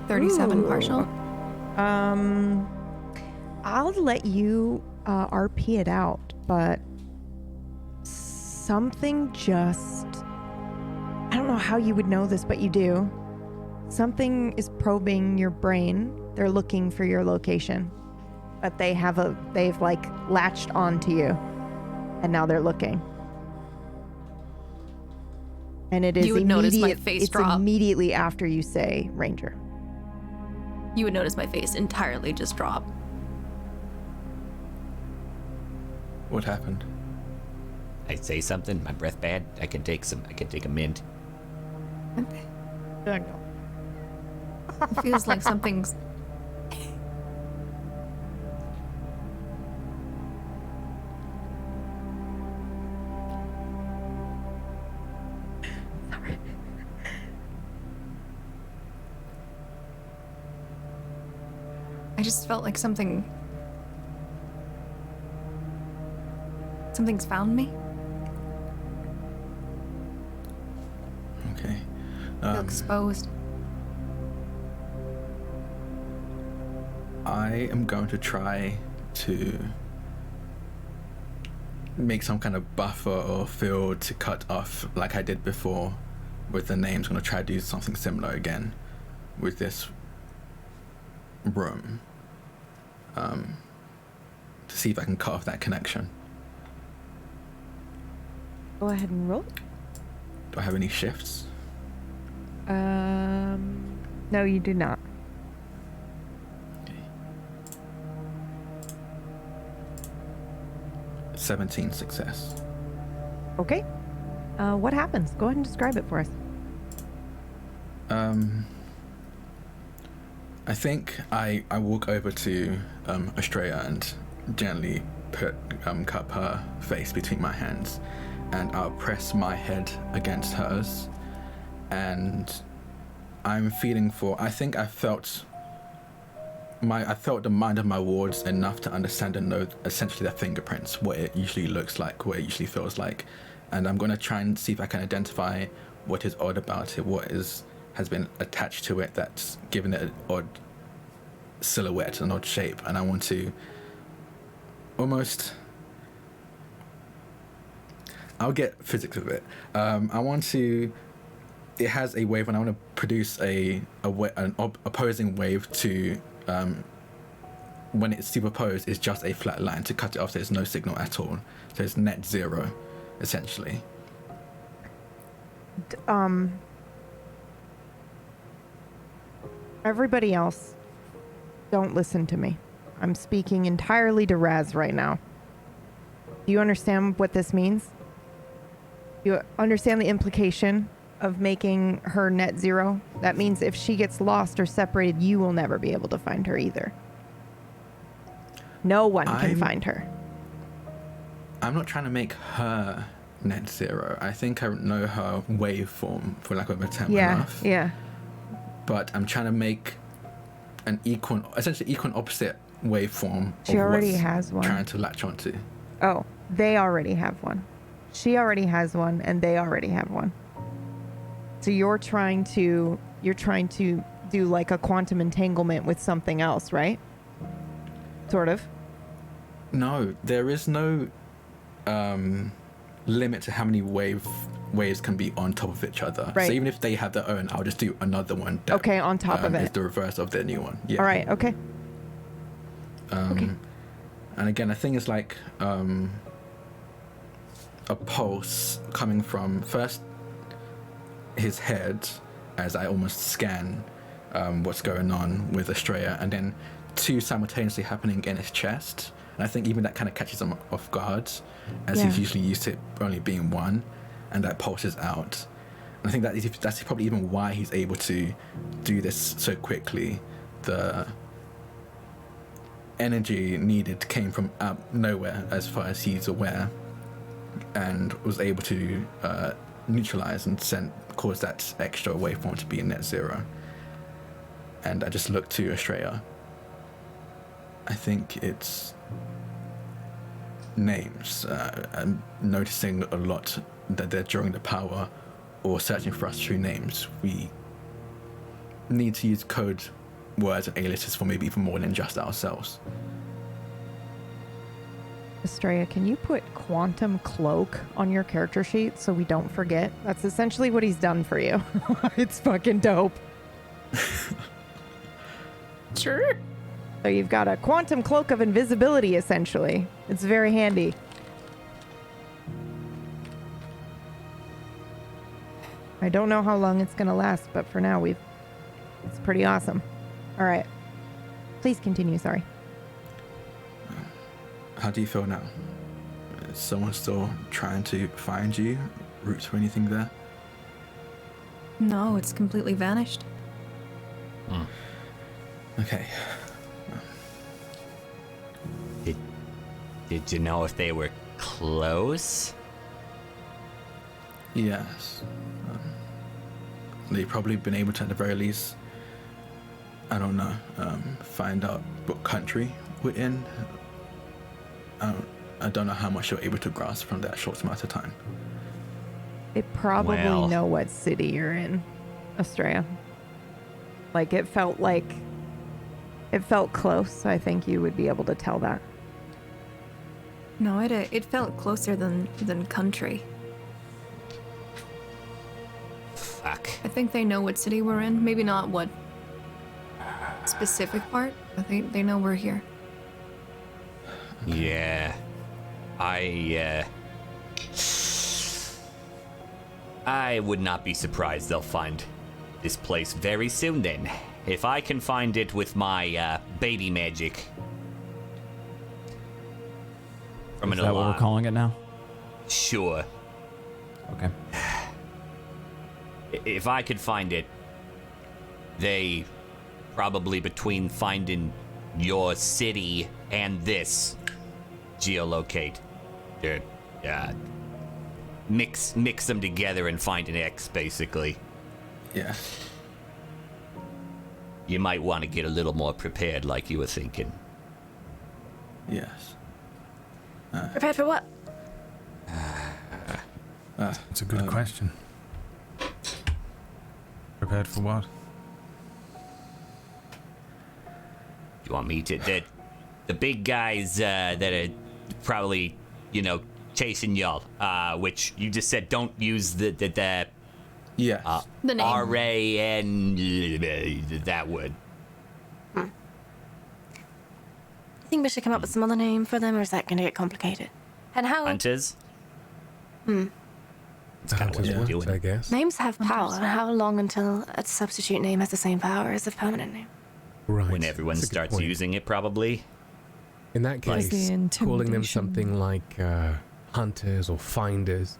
$37 partial. I'll let you RP it out, but something just, I don't know how you would know this, but you do. Something is probing your brain. They're looking for your location, but they've like latched onto you, and now they're looking. And it is You would notice my face drop. Immediately after you say Ranger. You would notice my face entirely just drop. What happened? I say something, my breath bad. I can take a mint. It feels like something's... Sorry. I just felt like something's found me. Okay. I feel exposed. I am going to try to make some kind of buffer or field to cut off like I did before with the names. I'm going to try to do something similar again with this room to see if I can cut off that connection. Go ahead and roll. Do I have any shifts? No, you do not. 17 success. Okay. What happens? Go ahead and describe it for us. I think I walk over to Estrella and gently cup her face between my hands, and I'll press my head against hers, and I'm feeling for. I think I felt the mind of my wards enough to understand and know essentially their fingerprints, what it usually looks like, what it usually feels like, and I'm gonna try and see if I can identify what is odd about it, what has been attached to it that's given it an odd silhouette, an odd shape, and I want to almost. I'll get physics with it. I want to. It has a wave, and I want to produce an opposing wave to. When it's superposed, it's just a flat line to cut it off. There's no signal at all, so it's net zero, essentially. Everybody else, don't listen to me. I'm speaking entirely to Raz right now. Do you understand what this means? Do you understand the implication of making her net zero? That means if she gets lost or separated, you will never be able to find her either. No one can find her. I'm not trying to make her net zero. I think I know her waveform, for lack of a term enough. Yeah. But I'm trying to make an essentially equal opposite waveform. She already has one. Trying to latch onto. Oh, they already have one. She already has one, and they already have one. So you're trying to do like a quantum entanglement with something else, right? Sort of. No, there is no limit to how many waves can be on top of each other. Right. So even if they have their own, I'll just do another one. That, okay, on top of it. It's the reverse of their new one. Yeah. All right. Okay. Okay. And again, I think it's like a pulse coming from first his head as I almost scan what's going on with Estrella, and then two simultaneously happening in his chest. And I think even that kind of catches him off guard, as he's usually used to only being one, and that pulses out. And I think that's probably even why he's able to do this so quickly. The energy needed came from out nowhere, as far as he's aware, and was able to neutralize and cause that extra waveform to be in net zero. And I just looked to Estrella. I think it's names. I'm noticing a lot that they're drawing the power or searching for us through names. We need to use code words and aliases for maybe even more than just ourselves. Estrella, can you put quantum cloak on your character sheet so we don't forget? That's essentially what he's done for you. It's fucking dope. Sure. So you've got a quantum cloak of invisibility, essentially. It's very handy. I don't know how long it's going to last, but for now, it's pretty awesome. All right. Please continue, sorry. How do you feel now? Is someone still trying to find you? Roots or anything there? No, it's completely vanished. Okay. Did you know if they were close? Yes. They've probably been able to, at the very least, I don't know, find out what country we're in. I don't know how much you're able to grasp from that short amount of time. They probably know what city you're in, Estrella. Like, it felt close. I think you would be able to tell that. No, it felt closer than country. Fuck. I think they know what city we're in. Maybe not what specific part. I think they know we're here. Yeah. I would not be surprised they'll find this place very soon then. If I can find it with my baby magic. Is that what we're calling it now? Sure. Okay. If I could find it, they probably between finding your city and this. Geolocate. Mix them together and find an X, basically. Yeah. You might want to get a little more prepared, like you were thinking. Yes. Prepared for what? It's a good question. Prepared for what? You want me to? The big guys that are probably, chasing y'all. Which you just said don't use the yeah. The name. R-A-N, that word. I think we should come up with some other name for them, or is that going to get complicated? And how? Hunters? That's kind of what we're doing, I guess. Names have power. How long until a substitute name has the same power as a permanent name? Right. When everyone starts using it, probably. In that case, calling them something like hunters or finders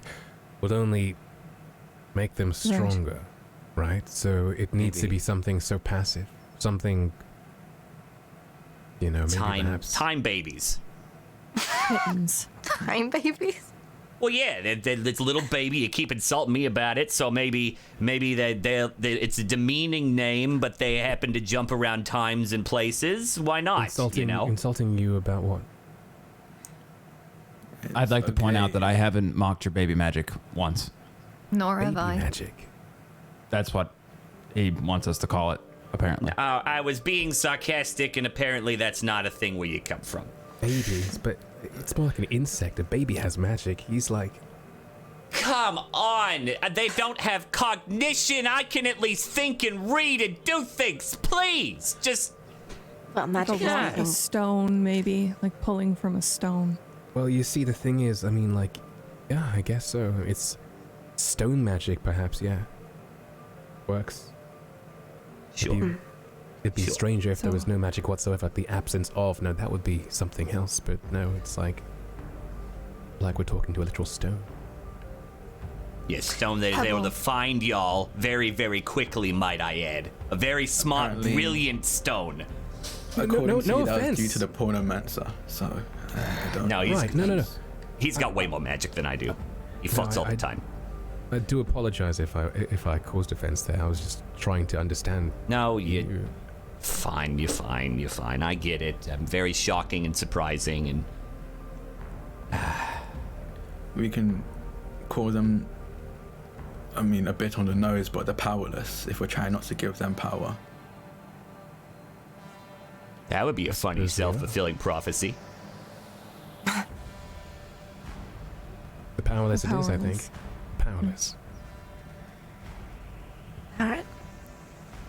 would only make them stronger, right? So it needs to be something so passive, something, maybe perhaps... Time babies. Kittens. Time babies? Well, yeah, it's a little baby. You keep insulting me about it, so maybe it's a demeaning name, but they happen to jump around times and places. Why not? Insulting you about what? I'd like to point out that I haven't mocked your baby magic once. Nor have I. Magic. That's what he wants us to call it, apparently. I was being sarcastic, and apparently that's not a thing where you come from. Babies, but it's more like an insect. A baby has magic. He's like... Come on! They don't have cognition. I can at least think and read and do things. Please, just... Well, magic is like a stone, maybe. Like pulling from a stone. Well, you see, the thing is, yeah, I guess so. It's stone magic, perhaps, yeah. Works. Sure. It'd be stranger if there was no magic whatsoever, the absence of. No, that would be something else, but no, it's like we're talking to a literal stone. Yes, stone that is able to find y'all very, very quickly, might I add. A very smart, brilliant stone. According to you, that was due to the pornomancer, so I don't... No, he's, no. He's got way more magic than I do. He fucks all the time. I do apologize if I caused offense there. I was just trying to understand. No, you're fine. I get it. I'm very shocking and surprising, and we can call them, a bit on the nose, but they're powerless if we're trying not to give them power. That would be a funny self-fulfilling prophecy. The powerless it is, I think. Powerless. Alright.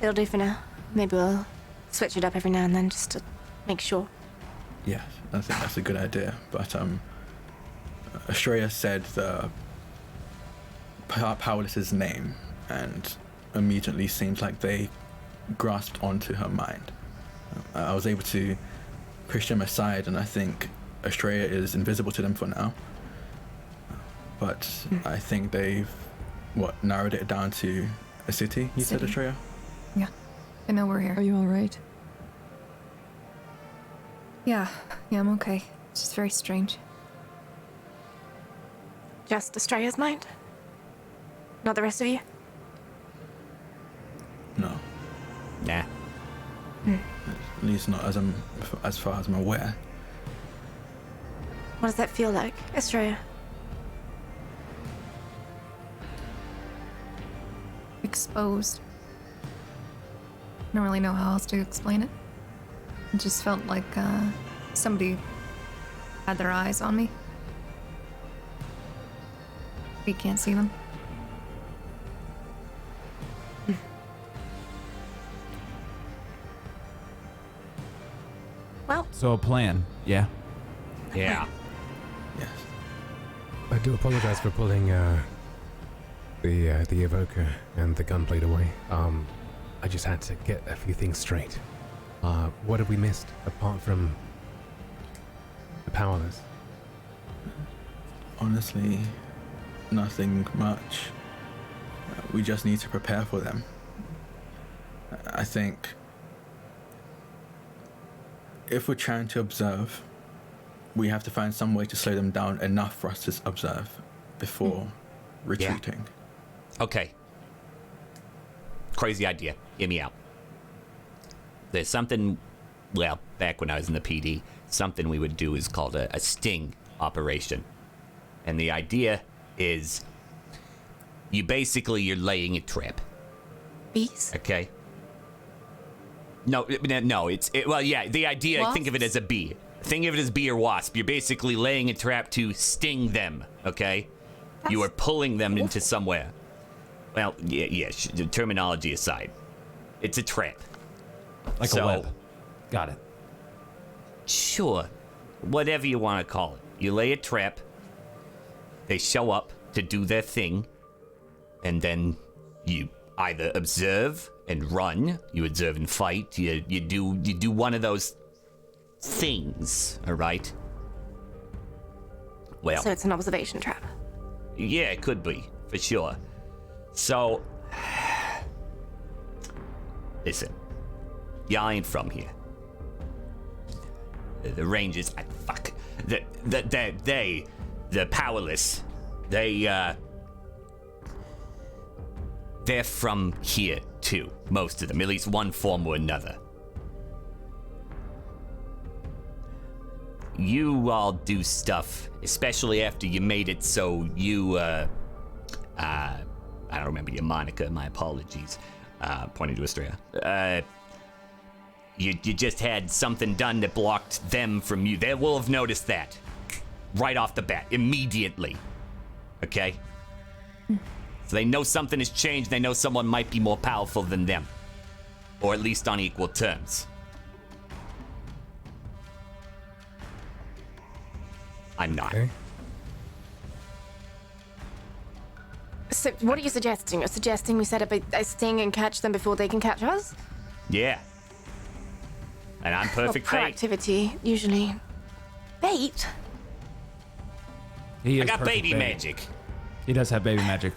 It'll do for now. Maybe we'll switch it up every now and then just to make sure. Yeah, I think that's a good idea. But Ashreya said the powerless's name, and immediately seems like they grasped onto her mind. I was able to push them aside, and I think Ashreya is invisible to them for now. But I think they've, narrowed it down to a city, you said, Ashreya? Yeah, I know we're here. Are you all right? Yeah, I'm okay. It's just very strange. Just Ashreya's mind? Not the rest of you? No. Nah. At least not as far as I'm aware. What does that feel like, Ashreya? Exposed. I don't really know how else to explain it. It just felt like somebody had their eyes on me. We can't see them. Well. So a plan, yeah? Yeah. Yes. I do apologize for pulling the evoker and the gunblade away. I just had to get a few things straight. What have we missed apart from the powerless? Honestly, nothing much. We just need to prepare for them. I think if we're trying to observe, we have to find some way to slow them down enough for us to observe before retreating. Yeah. Okay. Crazy idea. Hear me out. There's something, well, back when I was in the PD, something we would do is called a sting operation. And the idea is you're laying a trap. Bees? Okay. No, the idea, Wasps? think of it as a bee. Think of it as bee or wasp. You're basically laying a trap to sting them, okay? You are pulling them into somewhere. Well, the terminology aside. It's a trap. Like a web. Got it. Sure. Whatever you want to call it. You lay a trap. They show up to do their thing. And then you either observe and run. You observe and fight. You do one of those things, all right? Well. So it's an observation trap. Yeah, it could be, for sure. So, listen, y'all ain't from here. The Rangers, the powerless, they're from here too, most of them, at least one form or another. You all do stuff, especially after you made it so you, I don't remember your moniker, my apologies, pointing to Astrea. You just had something done that blocked them from you. They will have noticed that right off the bat, immediately. Okay? So they know something has changed. They know someone might be more powerful than them. Or at least on equal terms. I'm not. Okay. So what are you suggesting? You're suggesting we set up a sting and catch them before they can catch us? Yeah. And I'm perfect bait. Proactivity, usually. Bait? I got baby magic. He does have baby magic.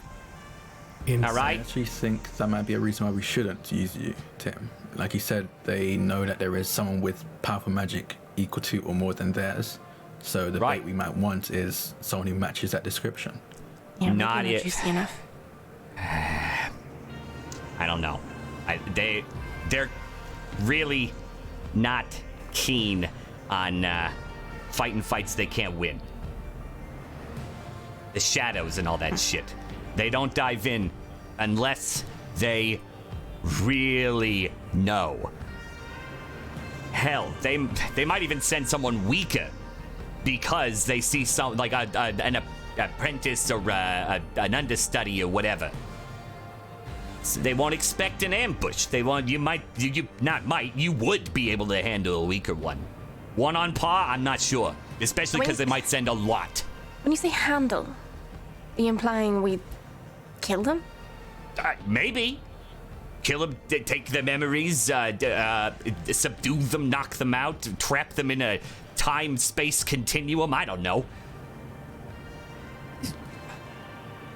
All right. I actually think that might be a reason why we shouldn't use you, Tim. Like you said, they know that there is someone with powerful magic equal to or more than theirs. So the bait we might want is someone who matches that description. Yeah, not yet. Juicy enough. I don't know. They're really not keen on fighting fights they can't win. The shadows and all that shit. They don't dive in unless they really know. Hell, they might even send someone weaker because they see some like an apprentice or an understudy or whatever. So they won't expect an ambush. They won't. You would be able to handle a weaker one. One on par, I'm not sure. Especially because they might send a lot. When you say handle, are you implying we kill them? Maybe. Kill them, take their memories, subdue them, knock them out, trap them in a time-space continuum. I don't know.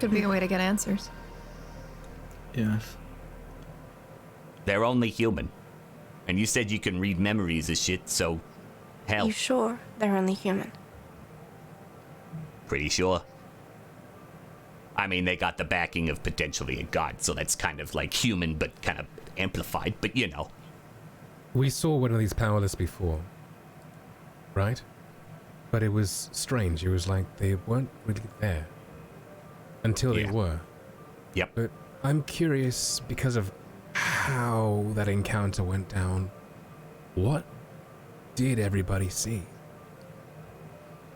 Could be a way to get answers. Yes. They're only human. And you said you can read memories and shit, so hell. You sure they're only human? Pretty sure. I mean, they got the backing of potentially a god, so that's kind of like human, but kind of amplified, but you know. We saw one of these powerless before, right? But it was strange. It was like they weren't really there until they were. Yep. But I'm curious because of how that encounter went down. What did everybody see?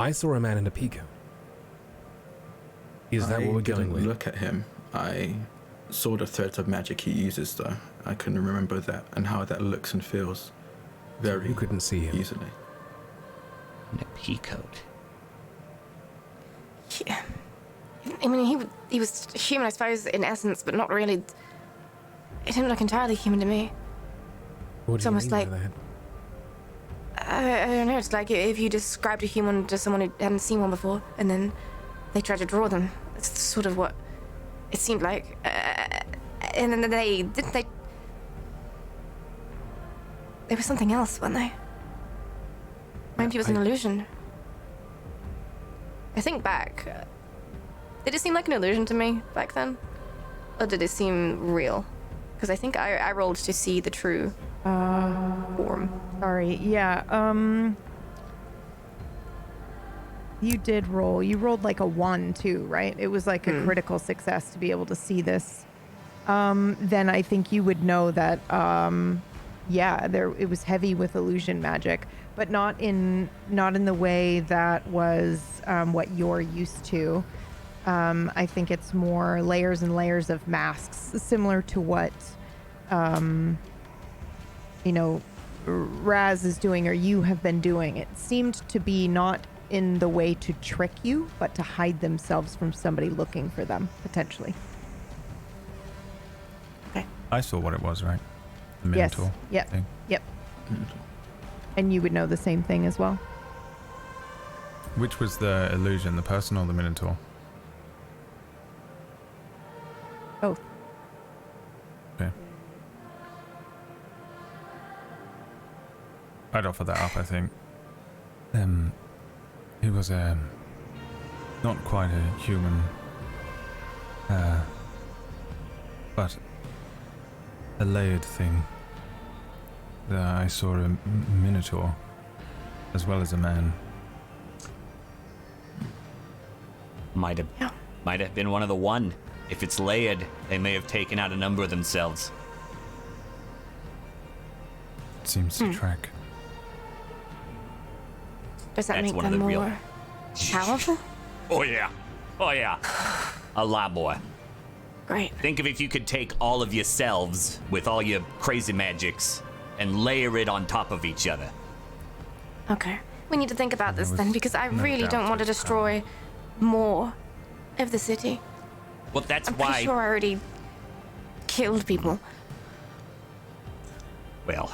I saw a man in a peacoat. Is that what we're going with? Look at him. I saw the threads of magic he uses, though. I couldn't remember that and how that looks and feels. Very. You couldn't see him easily. In a peacoat. Yeah. I mean, he was human, I suppose, in essence, but not really. It didn't look entirely human to me. What do you mean by that? I don't know. It's like if you described a human to someone who hadn't seen one before, and then they tried to draw them. It's sort of what it seemed like. And then they were something else, weren't they? maybe it was an illusion. I think back. Did it seem like an illusion to me back then? Or did it seem real? Because I think I rolled to see the true form. Sorry, yeah, you did roll. You rolled like a 1 too, right? It was like a critical success to be able to see this. Then I think you would know that, it was heavy with illusion magic, but not in the way that was what you're used to. I think it's more layers and layers of masks, similar to what, Raz is doing or you have been doing. It seemed to be not in the way to trick you, but to hide themselves from somebody looking for them, potentially. Okay. I saw what it was, right? The Minotaur. Yes. Thing. Yep. And you would know the same thing as well. Which was the illusion, the person or the Minotaur? Both. Okay. I'd offer that up, I think. He was not quite a human, but a layered thing. I saw a Minotaur, as well as a man. Might have been one of the one. If it's layered, they may have taken out a number of themselves. It seems to track. Does that That's make one of them the real- more powerful? Oh yeah. A lot more. Great. Think of if you could take all of yourselves with all your crazy magics and layer it on top of each other. Okay. We need to think about this then, because I really don't want to destroy more of the city. Well, that's I'm why. pretty sure I already killed people. Well,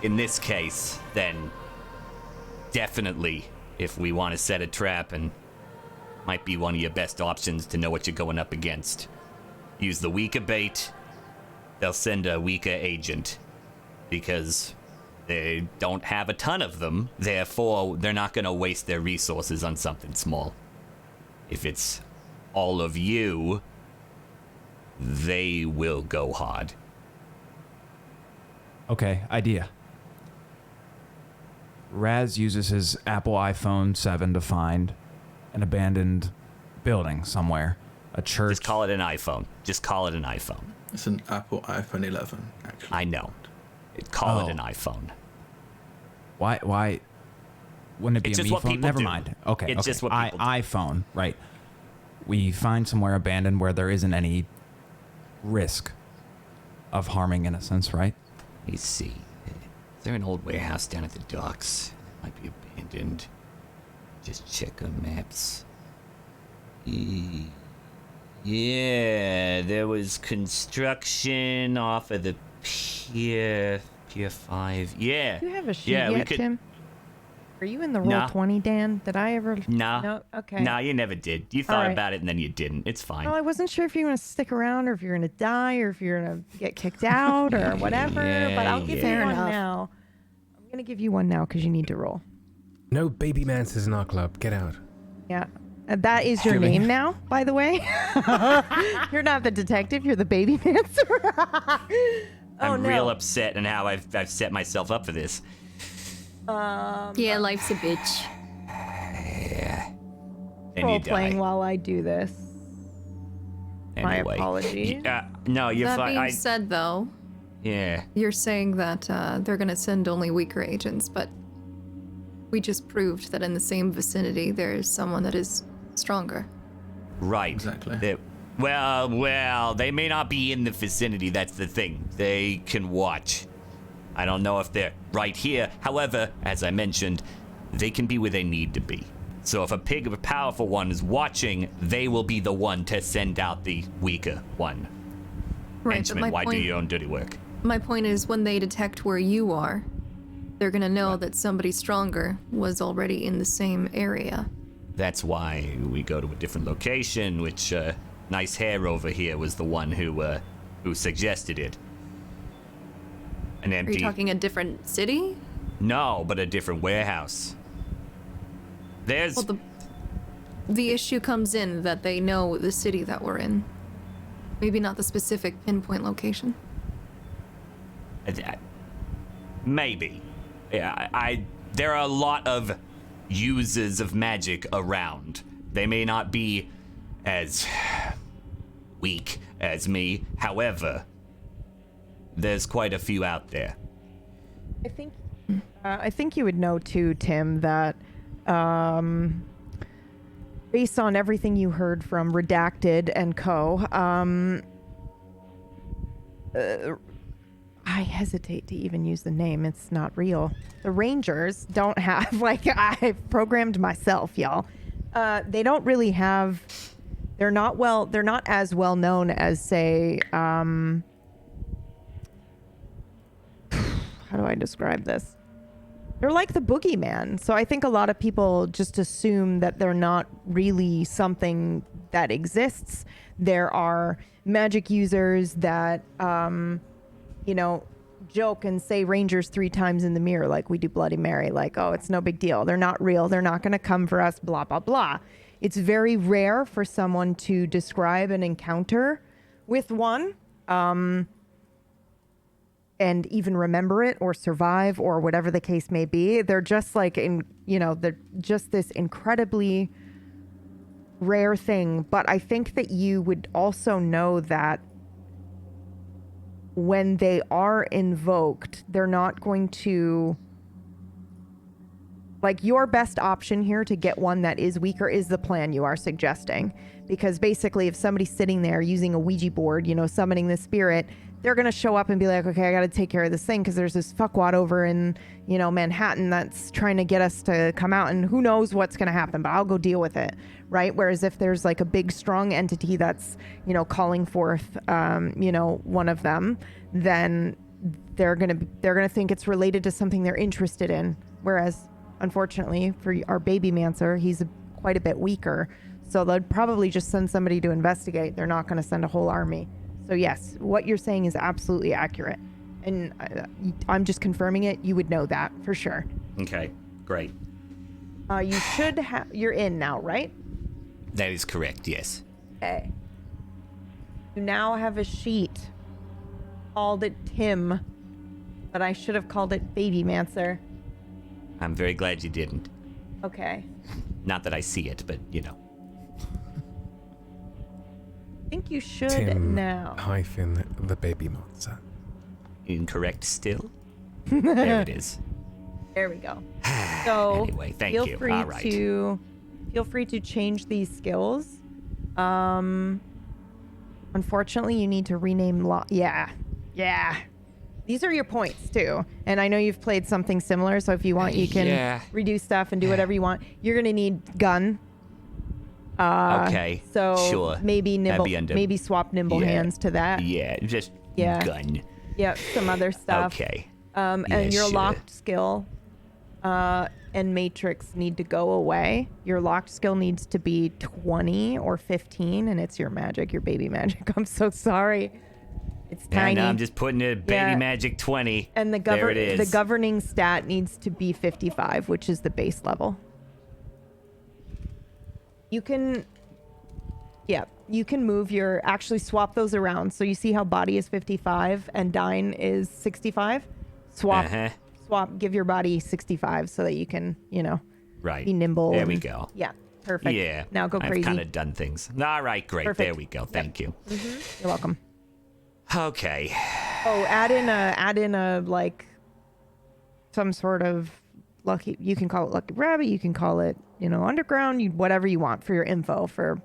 in this case, then definitely, if we want to set a trap, and might be one of your best options to know what you're going up against. Use the weaker bait. They'll send a weaker agent because they don't have a ton of them. Therefore, they're not going to waste their resources on something small. If it's all of you, they will go hard. Okay, idea. Raz uses his Apple iPhone 7 to find an abandoned building somewhere. A church. Just call it an iPhone. It's an Apple iPhone 11, actually. I know. Call it an iPhone. Why? Wouldn't it be It's a just Me what phone? people Never do. mind. Okay. It's just what people do. iPhone, right. We find somewhere abandoned where there isn't any risk of harming innocents, right? Let me see. Is there an old warehouse down at the docks? Might be abandoned. Just check on maps. Yeah, there was construction off of the Pier 5. Yeah. Do you have a sheet yeah, yet, Tim? Are you in the Roll20, Dan? Did I ever? Nah. No? Okay. Nah, you never did. You thought All right. about it and then you didn't. It's fine. Well, I wasn't sure if you were going to stick around or if you're going to die or if you're going to get kicked out or whatever, but I'll give you Fair one enough. now. I'm going to give you one now because you need to roll. No baby manses in our club. Get out. Yeah. That is your name now, by the way. You're not the detective. You're the baby mancer. I'm real upset in how I've set myself up for this. Yeah, life's a bitch. And Role you die. playing while I do this. My Anyway. apologies. No, you're That fine. being said, though, Yeah. you're saying that they're gonna send only weaker agents, but we just proved that in the same vicinity there's someone that is stronger. Right. Exactly. Well, they may not be in the vicinity, that's the thing. They can watch. I don't know if they're right here. However, as I mentioned, they can be where they need to be. So if a powerful one is watching, they will be the one to send out the weaker one. Right, Henchman, but why do your own dirty work? my point is when they detect where you are, they're gonna know that somebody stronger was already in the same area. That's why we go to a different location, which, nice hair over here was the one who suggested it. An Are empty... you talking a different city? No, but a different warehouse. There's... Well, the issue comes in that they know the city that we're in. Maybe not the specific pinpoint location. Maybe. Yeah, there are a lot of users of magic around. They may not be as weak as me. However, there's quite a few out there. I think you would know too, Tim, that based on everything you heard from Redacted and Co., I hesitate to even use the name. It's not real. The Rangers don't have, like, I've programmed myself, y'all. They don't really have, they're not as well known as, say, how do I describe this? They're like the boogeyman. So I think a lot of people just assume that they're not really something that exists. There are magic users that, joke and say Rangers 3 times in the mirror like we do Bloody Mary. Like, oh, it's no big deal. They're not real. They're not going to come for us, blah, blah, blah. It's very rare for someone to describe an encounter with one. And even remember it or survive or whatever the case may be. They're just like, they're just this incredibly rare thing. But I think that you would also know that when they are invoked, they're not going to, like, your best option here to get one that is weaker is the plan you are suggesting. Because basically if somebody's sitting there using a Ouija board, summoning the spirit, they're going to show up and be like, okay, I got to take care of this thing because there's this fuckwad over in, Manhattan that's trying to get us to come out, and who knows what's going to happen, but I'll go deal with it, right? Whereas if there's like a big, strong entity that's, calling forth, one of them, then they're going to think it's related to something they're interested in. Whereas, unfortunately, for our baby Mancer, he's quite a bit weaker. So they'd probably just send somebody to investigate. They're not going to send a whole army. So yes, what you're saying is absolutely accurate. And I'm just confirming it. You would know that for sure. Okay, great. You should have, you're in now, right? That is correct, yes. Okay. You now have a sheet. Called it Tim, but I should have called it Baby Mancer. I'm very glad you didn't. Okay. Not that I see it, but I think you should Tim now. - the baby monster. Incorrect still? There it is. There we go. So anyway, thank feel you. Free All right. Feel free to change these skills. Unfortunately, you need to rename Yeah. These are your points too. And I know you've played something similar, so if you want, you can redo stuff and do whatever you want. You're gonna need gun. Okay. So sure. Maybe maybe swap nimble hands to that. Yeah, just gun. Yeah, some other stuff. Okay. And your locked skill and matrix need to go away. Your locked skill needs to be 20 or 15, and it's your magic, your baby magic. I'm so sorry. It's tiny. And I'm just putting it baby magic 20. And the there it is. The governing stat needs to be 55, which is the base level. You can move actually swap those around. So you see how body is 55 and Dine is 65? Swap, give your body 65 so that you can, right. be nimble. There we go. Yeah, perfect. Yeah. Now go crazy. I've kind of done things. All right, great. Perfect. There we go. Thank you. Mm-hmm. You're welcome. Okay. Oh, add in a like some sort of lucky, you can call it Lucky Rabbit, you can call it, underground, whatever you want for your info for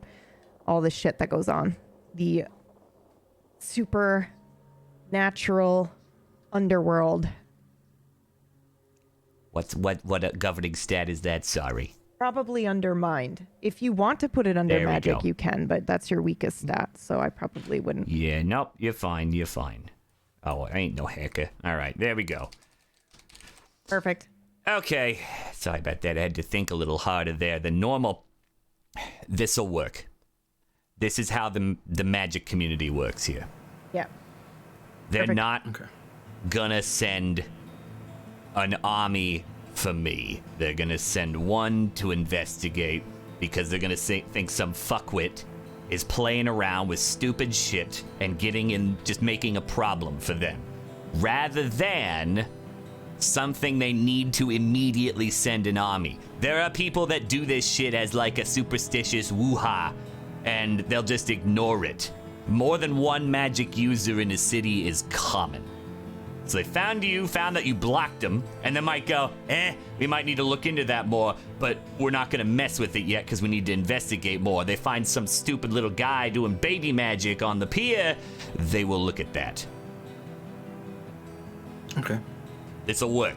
all the shit that goes on. The supernatural underworld. What a governing stat is that? Sorry. Probably undermined. If you want to put it under magic, you can, but that's your weakest stat, so I probably wouldn't. Yeah, nope, you're fine. Oh, I ain't no hacker. All right, there we go. Perfect. Okay, sorry about that. I had to think a little harder there than normal. This'll work. This is how the magic community works here. Yeah. They're Perfect. not gonna send an army for me. They're gonna send one to investigate because they're gonna think some fuckwit is playing around with stupid shit and getting in, just making a problem for them, rather than something they need to immediately send an army. There are people that do this shit as like a superstitious woo-ha, and they'll just ignore it. More than one magic user in a city is common. So they found that you blocked them, and they might go, we might need to look into that more, but we're not gonna mess with it yet because we need to investigate more. They find some stupid little guy doing baby magic on the pier, they will look at that. Okay. This'll work.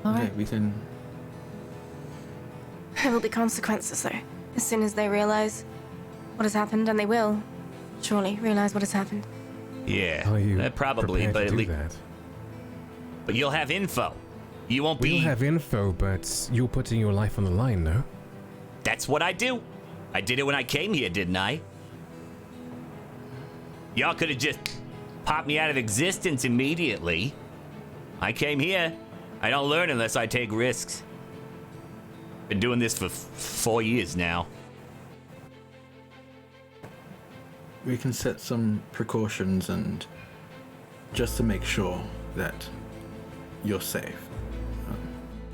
Okay, we can... There will be consequences, though, as soon as they realize what has happened, and they will, surely, realize what has happened. Yeah, Are you probably, prepared but to at do least. that? But you'll have info. You won't We'll be. have info, but you're putting your life on the line, no? That's what I do. I did it when I came here, didn't I? Y'all could have just popped me out of existence immediately. I came here. I don't learn unless I take risks. Been doing this for 4 years now. We can set some precautions and just to make sure that you're safe.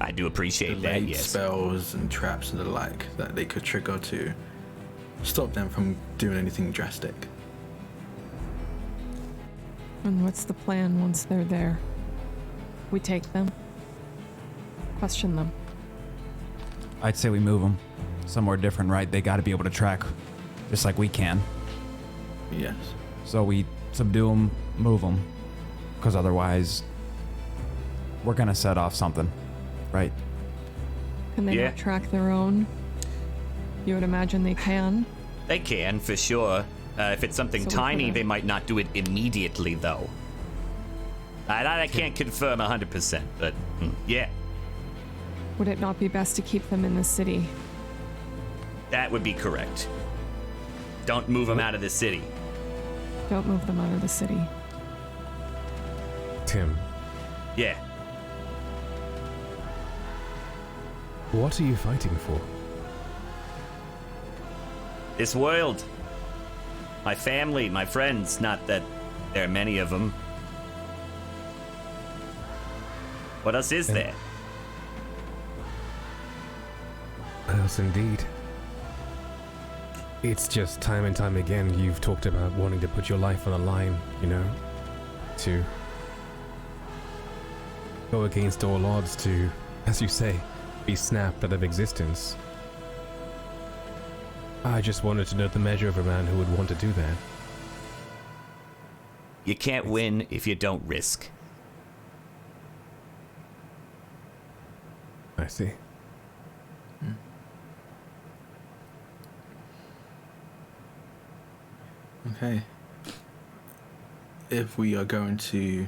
I do appreciate that, Delayed yes. spells and traps and the like that they could trigger to stop them from doing anything drastic. And what's the plan once they're there? We take them, question them. I'd say we move them somewhere different, right? They got to be able to track just like we can. Yes. So we subdue them, move them, because otherwise we're going to set off something, right? Can they not track their own? You would imagine they can. They can, for sure. If it's something So we tiny, could've- they might not do it immediately, though. I can't confirm 100%, but yeah, Would it not be best to keep them in the city? that would be correct. Don't move them out of the city. Don't move them out of the city. Tim, Yeah. what are you fighting for? This world. My family, my friends, not that there are many of them. What else is there? What else indeed? It's just time and time again you've talked about wanting to put your life on the line, you know? To go against all odds, to, as you say, be snapped out of existence. I just wanted to know the measure of a man who would want to do that. You can't win if you don't risk. I see. Okay. If we are going to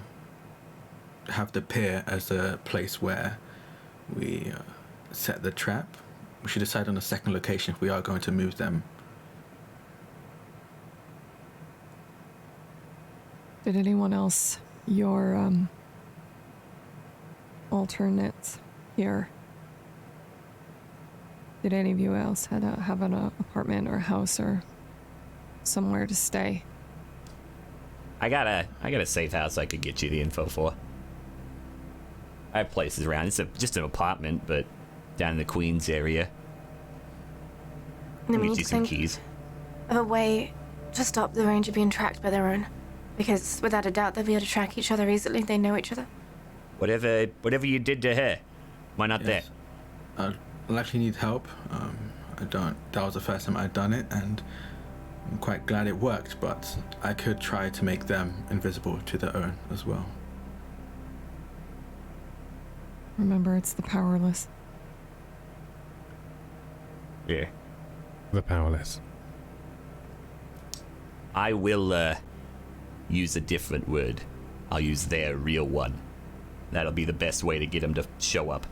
have the pier as a place where we set the trap, we should decide on a second location if we are going to move them. Did anyone else, your alternates here, did any of you else have an apartment or a house or somewhere to stay? I got a safe house I could get you the info for. I have places around. It's just an apartment, but down in the Queens area. And I'll we get need you to some think keys. of a way to stop the Ranger being tracked by their own. Because without a doubt, they'll be able to track each other easily. They know each other. Whatever you did to her, why not Yes. that? I'll actually need help. That was the first time I'd done it, and I'm quite glad it worked, but I could try to make them invisible to their own as well. Remember, it's the powerless. Yeah. The powerless. I will use a different word. I'll use their real one. That'll be the best way to get them to show up.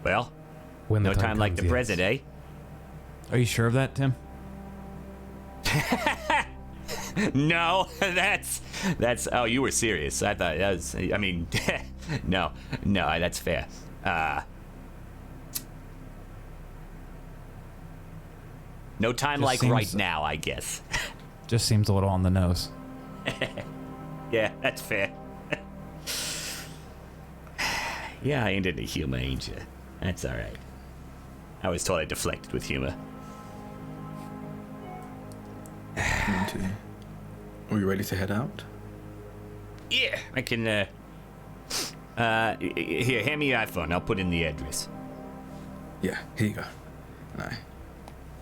Well, When the no time like comes, the yes. present, eh? Are you sure of that, Tim? No, that's. Oh, you were serious. I thought that was. I mean, no, that's fair. No time Just like seems- right now, I guess. Just seems a little on the nose. Yeah, that's fair. Yeah, I ain't into humor, ain't you? That's all right. I was told I deflected with humor. Are we ready to head out? Yeah, I can. Here, hand me your iPhone. I'll put in the address. Yeah, here you go. And I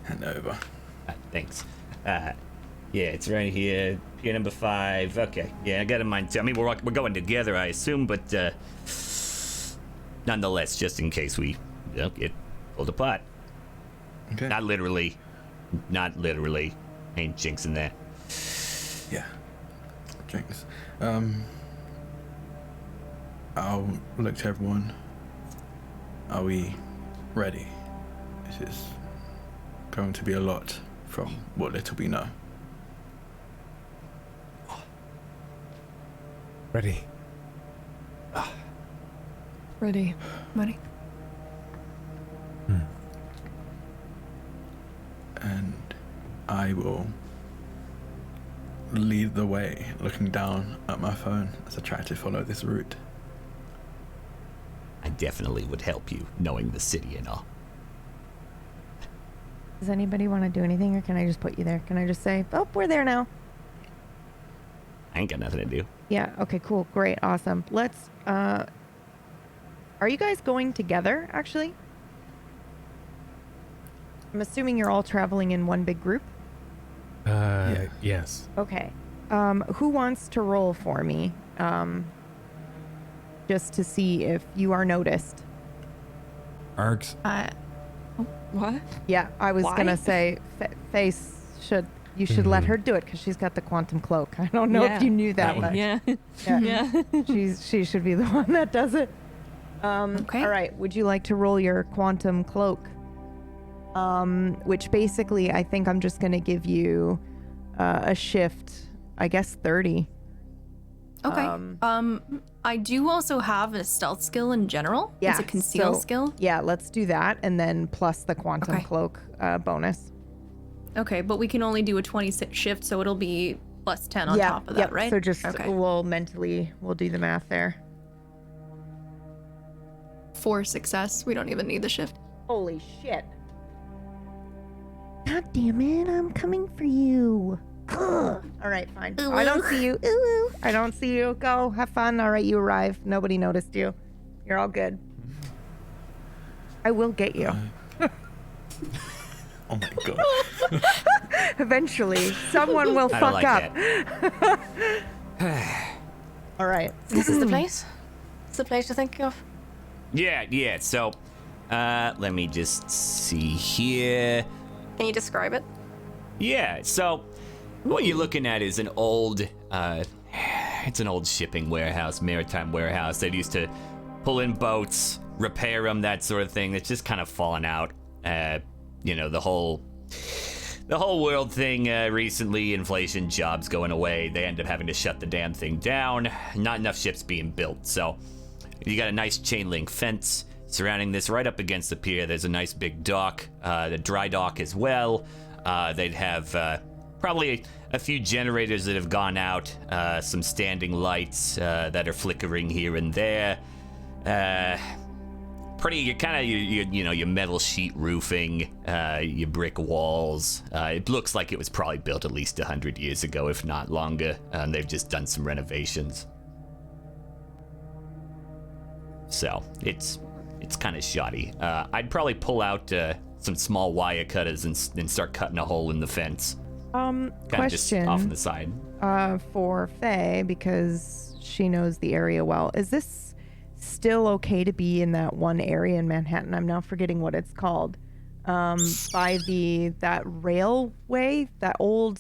hand over. Thanks. Yeah, it's right here. Pier number 5. Okay. Yeah, I got in mind too. I mean, we're going together, I assume, but nonetheless, just in case we get pulled apart. Okay. Not literally. Ain't jinxing that. Yeah. Jinx. I'll look to everyone. Are we ready? It is going to be a lot from what little we know. Ready. Ready. Ready. And I will lead the way, looking down at my phone as I try to follow this route. I definitely would help you, knowing the city and all. Does anybody want to do anything, or can I just put you there? Can I just say, oh, we're there now? I ain't got nothing to do. Yeah, okay, cool, great, awesome. Let's, are you guys going together, actually? I'm assuming you're all traveling in one big group? Yes. Okay. Who wants to roll for me? Just to see if you are noticed. Args. What? Yeah, I was Why? gonna say, Face you should let her do it because she's got the quantum cloak. I don't know if you knew that, but Yeah. yeah. she should be the one that does it. Okay. All right. Would you like to roll your quantum cloak? Which basically, I think I'm just gonna give you a shift. I guess 30. Okay. I do also have a stealth skill in general. Yeah, It's a conceal so- skill. Yeah, let's do that, and then plus the quantum cloak bonus. Okay, but we can only do a 26 shift, so it'll be plus 10 on top of that, right? So just okay. we'll do the math there. 4 success. We don't even need the shift. Holy shit. God damn it, I'm coming for you. All right, fine. Ooh, I don't ooh. see you. Ooh, I don't see you. Go, have fun. All right, you arrive. Nobody noticed you. You're all good. I will get you. Oh my god. Eventually, someone will I fuck don't up. like All right. This is the place? It's the place you're thinking of? Yeah. So, let me just see here. Can you describe it? Yeah. So, what you're looking at is an old, it's an old shipping warehouse, maritime warehouse. They used to pull in boats, repair them, that sort of thing. It's just kind of fallen out. The whole world thing recently, inflation, jobs going away. They end up having to shut the damn thing down. Not enough ships being built. So you got a nice chain link fence surrounding this right up against the pier. There's a nice big dock, the dry dock as well. They'd have probably a few generators that have gone out, some standing lights that are flickering here and there. Your metal sheet roofing, your brick walls. It looks like it was probably built at least 100 years ago, if not longer. They've just done some renovations. So it's kind of shoddy. I'd probably pull out some small wire cutters and start cutting a hole in the fence. Kind of just Question. off on the side. For Faye, because she knows the area well. Is this still okay to be in that one area in Manhattan? I'm now forgetting what it's called. By that railway, that old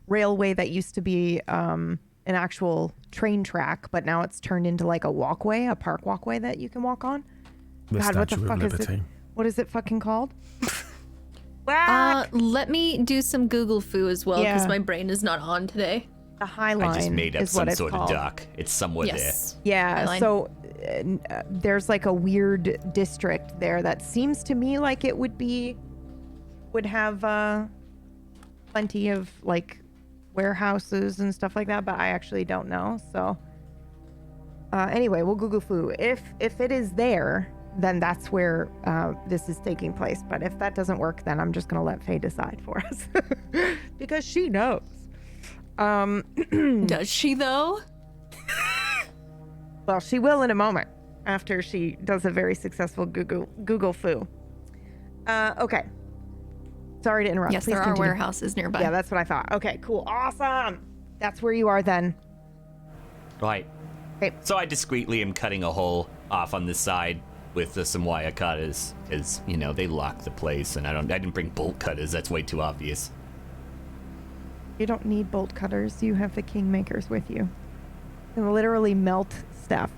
railway that used to be an actual train track, but now it's turned into like a walkway, a park walkway that you can walk on. The God, what the Statue of fuck is it? Liberty. What is it fucking called? Let me do some Google foo as well, because Yeah. my brain is not on today. The High Line I just made up is what some it's sort called. of dock. It's somewhere Yes. Yeah, Highline. so there's like a weird district there that seems to me like it would have plenty of like warehouses and stuff like that, but I actually don't know. So anyway, we'll Google foo. If it is there, then that's where this is taking place. But if that doesn't work, then I'm just gonna let Faye decide for us because she knows. Does she though? Well, she will in a moment after she does a very successful Google foo. Okay. Sorry to interrupt. Yes, Please there are continue. warehouses nearby. Yeah, that's what I thought. Okay, cool. Awesome. That's where you are then. Right. Okay. So I discreetly am cutting a hole off on this side with some wire cutters, because they lock the place, and I didn't bring bolt cutters. That's way too obvious. You don't need bolt cutters. You have the Kingmakers with you. You can literally melt stuff.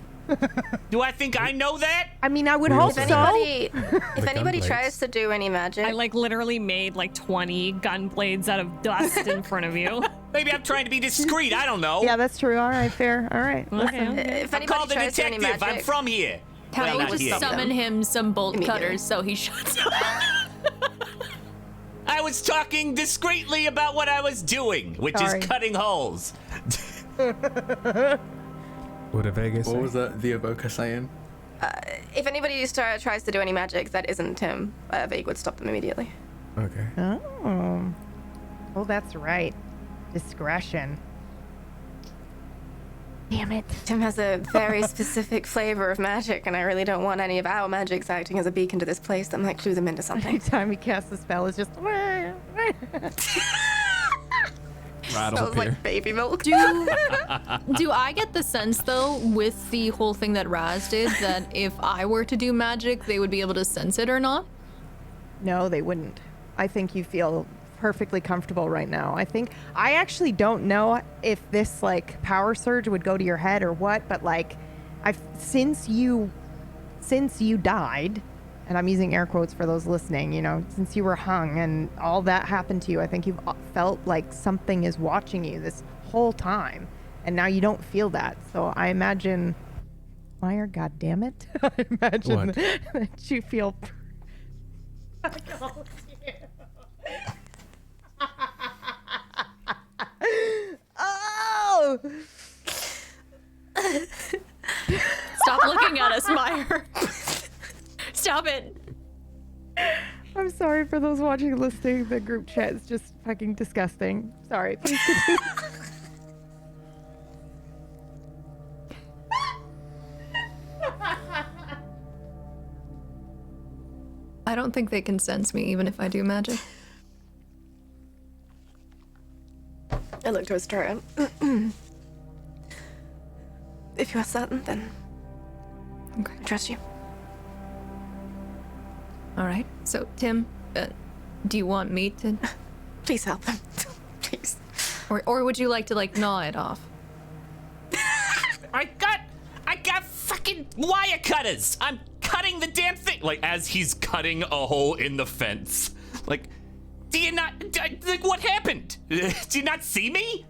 Do I think I know that? I mean, I would hope so. If anybody tries to do any magic, I literally made 20 gun blades out of dust in front of you. Maybe I'm trying to be discreet. I don't know. Yeah, that's true. All right, fair. All right. Listen. if I'm anybody called a tries to do any detective. I'm magic, from here. Patty not would here. summon him some bolt Immediately. cutters, so he shuts up. I was talking discreetly about what I was doing, which Sorry. is cutting holes. What did Vegas What say? was the evoker saying? if anybody tries to do any magic that isn't him, Vague would stop them immediately. Okay. Oh. Oh, that's right. Discretion. Damn it. Tim has a very specific flavor of magic, and I really don't want any of our magics acting as a beacon to this place that might clue them into something. Anytime he casts a spell, it's just. Rattles Smells appear. like baby milk. Do I get the sense, though, with the whole thing that Raz did, that if I were to do magic, they would be able to sense it or not? No, they wouldn't. I think you feel perfectly comfortable right now. I actually don't know if this power surge would go to your head or what, but since you died, and I'm using air quotes for those listening, since you were hung and all that happened to you, I think you've felt like something is watching you this whole time, and now you don't feel that. So I imagine, Myre, God damn it, I imagine What? that you feel. Oh! Stop looking at us, Myre. Stop it. I'm sorry for those watching and listening. The group chat is just fucking disgusting. Sorry. Please continue. I don't think they can sense me, even if I do magic. I look towards Troy. If you are certain, then Okay. I trust you. All right. So, Tim, do you want me to, Please help them. Please. or would you like to gnaw it off? I got fucking wire cutters. I'm cutting the damn thing. As he's cutting a hole in the fence. Do you not? What happened? Do you not see me?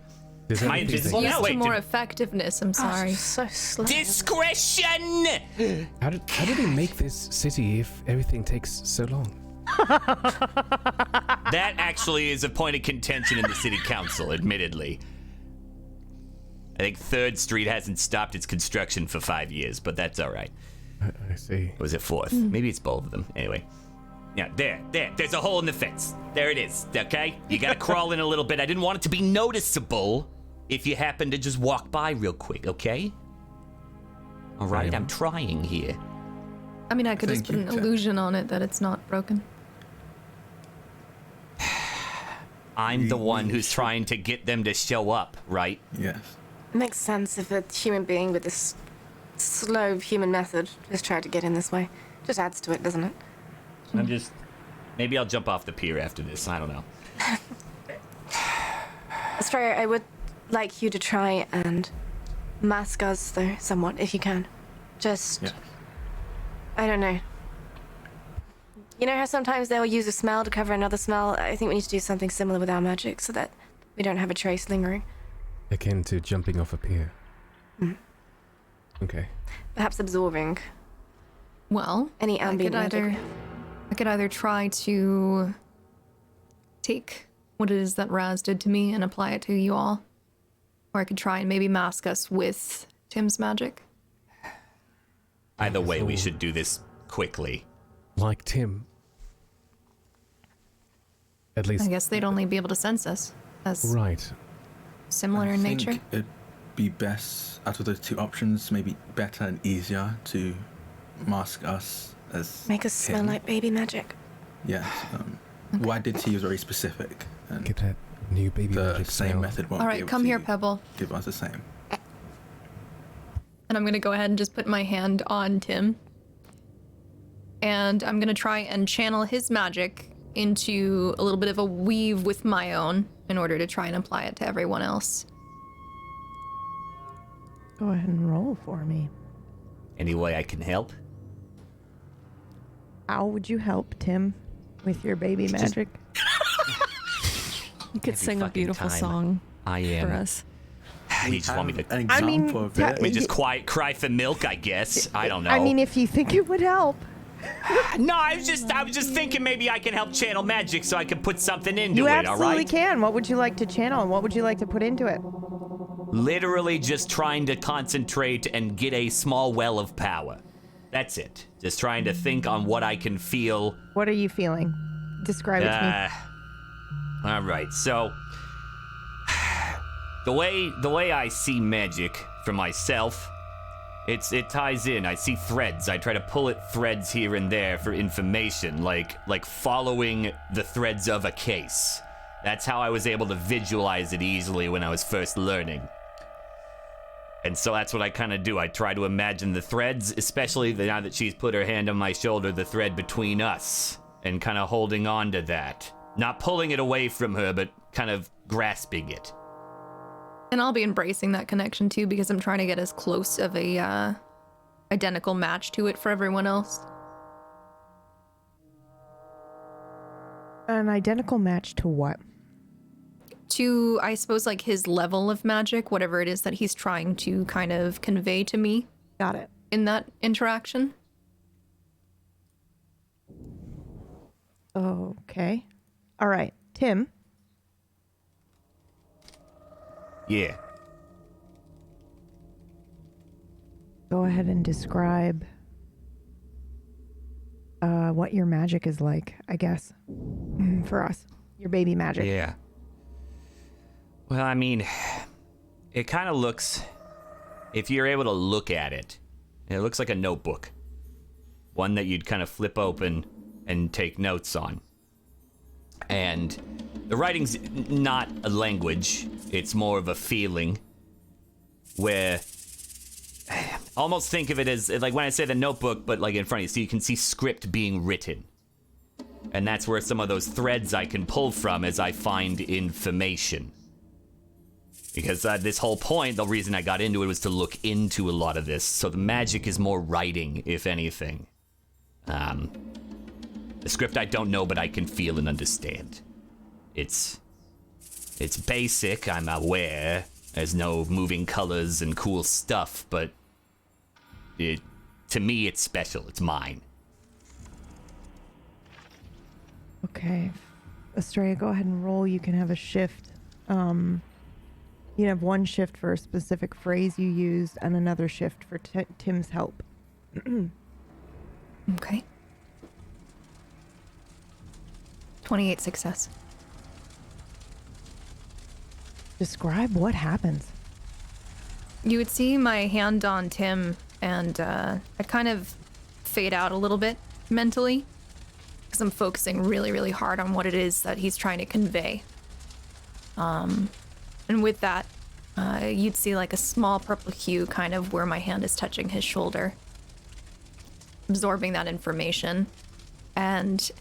Does Am I everything invisible take- now? Used to Wait, more effectiveness. I'm sorry. So slow. discretion. How did he make this city if everything takes so long? That actually is a point of contention in the city council, admittedly. I think 3rd Street hasn't stopped its construction for 5 years, but that's all right. I see. Or was it 4th? Maybe it's both of them. Anyway. Yeah, there's a hole in the fence. There it is, okay? You gotta crawl in a little bit. I didn't want it to be noticeable if you happen to just walk by real quick, okay? All right, I'm trying here. I mean, I could just Thank put you, an Tim. illusion on it that it's not broken. I'm the one who's trying to get them to show up, right? Yes. It makes sense if a human being with this slow human method just tried to get in this way. Just adds to it, doesn't it? Maybe I'll jump off the pier after this. I don't know. Astraea, I would like you to try and mask us, though, somewhat, if you can. Just, Yeah. I don't know. You know how sometimes they'll use a smell to cover another smell? I think we need to do something similar with our magic so that we don't have a trace lingering. Akin to jumping off a pier. Okay. Perhaps absorbing. Well, any ambient magic. I could either try to take what it is that Raz did to me and apply it to you all, or I could try and maybe mask us with Tim's magic. Either way, we should do this quickly. Like Tim. At least. I guess they'd only be able to sense us as right. Similar in nature. I think it'd be best out of the two options, maybe better and easier to mask us as make us smell like baby magic. Yes. What I did to you was very specific. And get that new baby magic same smell. method won't All be right, able come to here, Pebble. give us the same. And I'm gonna go ahead and just put my hand on Tim. And I'm gonna try and channel his magic into a little bit of a weave with my own in order to try and apply it to everyone else. Go ahead and roll for me. Any way I can help? How would you help, Tim, with your baby magic? You could sing a beautiful song for us. You just want me to... An example of it. We just cry for milk, I guess. I don't know. I mean, if you think it would help. No, I was just thinking maybe I can help channel magic so I can put something into You it, all absolutely right? can. What would you like to channel and what would you like to put into it? Literally just trying to concentrate and get a small well of power. That's it. Just trying to think on what I can feel. What are you feeling? Describe it to me. All right, so the way I see magic for myself, it ties in. I see threads. I try to pull at threads here and there for information, like following the threads of a case. That's how I was able to visualize it easily when I was first learning. And so that's what I kind of do. I try to imagine the threads, especially now that she's put her hand on my shoulder, the thread between us, and kind of holding on to that. Not pulling it away from her, but kind of grasping it. And I'll be embracing that connection too, because I'm trying to get as close of a identical match to it for everyone else. An identical match to what? To, I suppose, like his level of magic, whatever it is that he's trying to kind of convey to me. Got it. In that interaction. Okay. All right. Tim. Yeah. Go ahead and describe what your magic is like, I guess, for us. Your baby magic. Yeah. Well, I mean, it kind of looks, if you're able to look at it, it looks like a notebook. One that you'd kind of flip open and take notes on. And the writing's not a language, it's more of a feeling, where almost think of it as, like when I say the notebook, but like in front of you, so you can see script being written. And that's where some of those threads I can pull from as I find information. Because this whole point, the reason I got into it was to look into a lot of this. So the magic is more writing, if anything. The script I don't know, but I can feel and understand. It's basic, I'm aware. There's no moving colors and cool stuff, but to me, it's special. It's mine. Okay. Estrella, go ahead and roll. You can have a shift. You have one shift for a specific phrase you used and another shift for Tim's help. Okay. 28 success. Describe what happens. You would see my hand on Tim, and I'd kind of fade out a little bit mentally, because I'm focusing really, really hard on what it is that he's trying to convey. And with that, you'd see like a small purple hue kind of where my hand is touching his shoulder, absorbing that information. And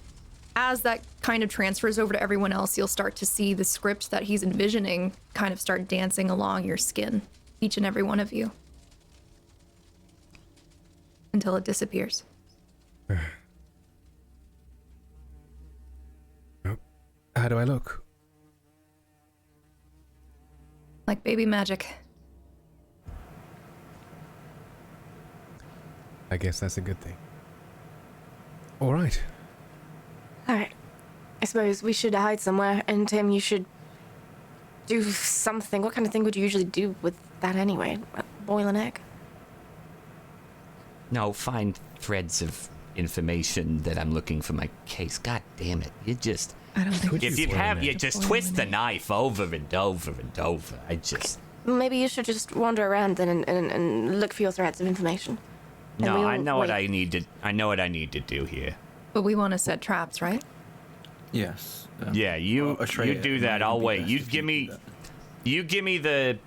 as that kind of transfers over to everyone else, you'll start to see the script that he's envisioning kind of start dancing along your skin, each and every one of you, until it disappears. how do I look? Like baby magic. I guess that's a good thing. All right. Alright. I suppose we should hide somewhere, and Tim, you should do something. What kind of thing would you usually do with that anyway? Boil an egg? No, find threads of information that I'm looking for my case. God damn it. You just... I don't think if you have, you just twist the knife over and over and over. Maybe you should just wander around then and look for your threads of information. No, I know what I need to do here. But we want to set traps, right? Yes. Yeah, you do that. I'll wait. You give me the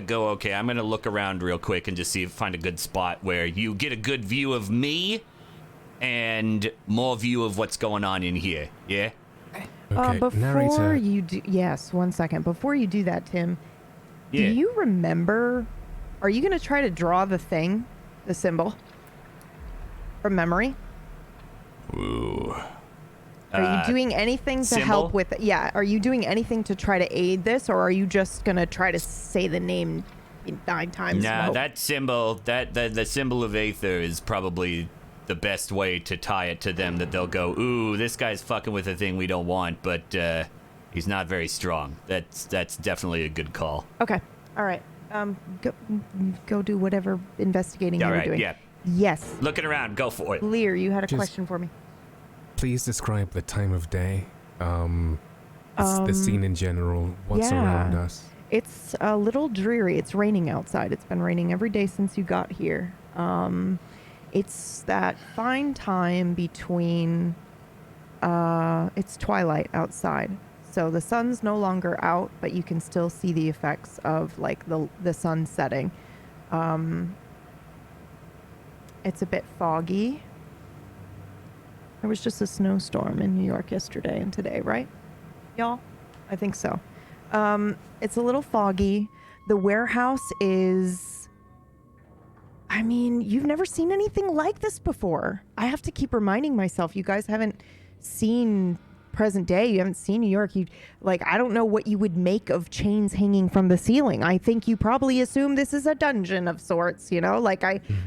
go. Okay, I'm gonna look around real quick and just find a good spot where you get a good view of me and more view of what's going on in here. Yeah. Okay. Before Narrator. you do, yes, 1 second. Before you do that, Tim, Yeah. do you remember? Are you gonna try to draw the thing, the symbol, from memory? Ooh. Are you doing anything to help with it? Yeah. Are you doing anything to try to aid this, or are you just gonna try to say the name 9 times? Nah, that symbol, the symbol of Aether is probably the best way to tie it to them, that they'll go, ooh, this guy's fucking with a thing we don't want, but he's not very strong. That's definitely a good call. Okay. All right. Go do whatever investigating All you were right, doing. yeah. Yes. Looking around, go for it. Lear, you had a question for me. Please describe the time of day. The scene in general. What's around us? It's a little dreary. It's raining outside. It's been raining every day since you got here. It's that fine time between, it's twilight outside. So the sun's no longer out, but you can still see the effects of like the sun setting. It's a bit foggy. There was just a snowstorm in New York yesterday and today, right? Y'all? I think so. It's a little foggy. The warehouse is... I mean, you've never seen anything like this before. I have to keep reminding myself, you guys haven't seen present day. You haven't seen New York. I don't know what you would make of chains hanging from the ceiling. I think you probably assume this is a dungeon of sorts, you know?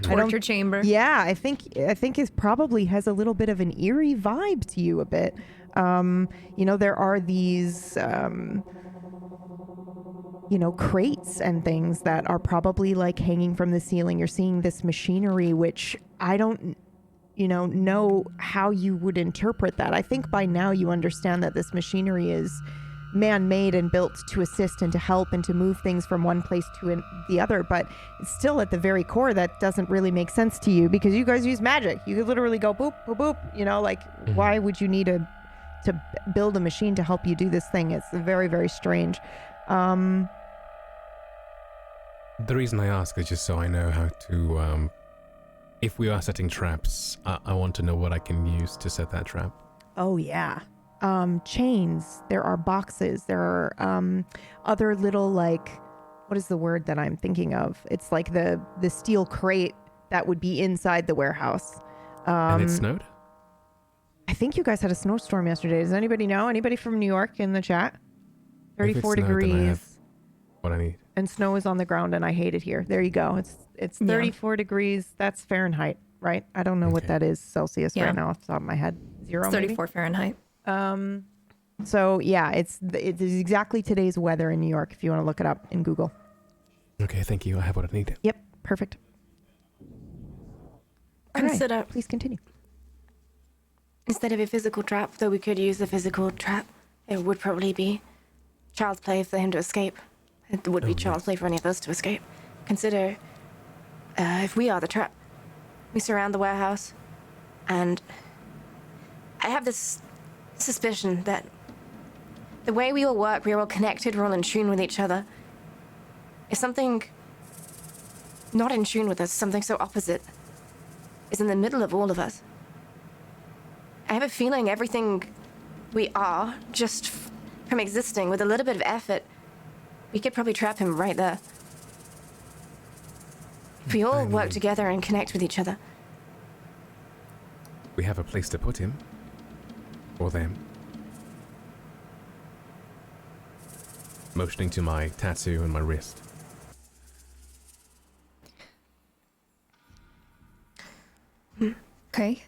Torture chamber. Yeah, I think it probably has a little bit of an eerie vibe to you a bit. There are these... crates and things that are probably like hanging from the ceiling. You're seeing this machinery, which I don't, know how you would interpret that. I think by now you understand that this machinery is man-made and built to assist and to help and to move things from one place to the other. But still at the very core, that doesn't really make sense to you because you guys use magic. You could literally go boop, boop, boop, why would you need to build a machine to help you do this thing? It's very, very strange. The reason I ask is just so I know how to, if we are setting traps, I want to know what I can use to set that trap. Oh, yeah. Chains. There are boxes. There are other little, what is the word that I'm thinking of? It's like the steel crate that would be inside the warehouse. And it snowed? I think you guys had a snowstorm yesterday. Does anybody know? Anybody from New York in the chat? 34 degrees. Then I have what I need. And snow is on the ground, and I hate it here. There you go. It's 34 degrees. That's Fahrenheit, right? I don't know what that is Celsius right now off the top of my head. 0 It's 34 Fahrenheit. So yeah, it's exactly today's weather in New York. If you want to look it up in Google. Okay, thank you. I have what I need. Yep, perfect. Consider. Right, please continue. Instead of a physical trap, though we could use a physical trap, it would probably be child's play for him to escape. It would be child's play for any of us to escape. Consider if we are the trap. We surround the warehouse, and I have this suspicion that the way we all work, we're all connected, we're all in tune with each other. If something not in tune with us, something so opposite, is in the middle of all of us. I have a feeling everything we are, just from existing, with a little bit of effort, we could probably trap him right there. If we all work together and connect with each other. We have a place to put him. Or them. motioning to my tattoo on my wrist. Okay.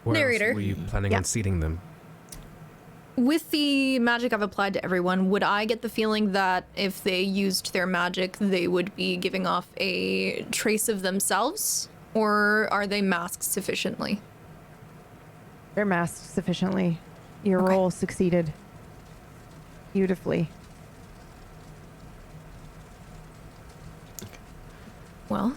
Where Narrator. else were you planning on seating them? With the magic I've applied to everyone, would I get the feeling that if they used their magic, they would be giving off a trace of themselves? Or are they masked sufficiently? They're masked sufficiently. Your role succeeded beautifully. Well,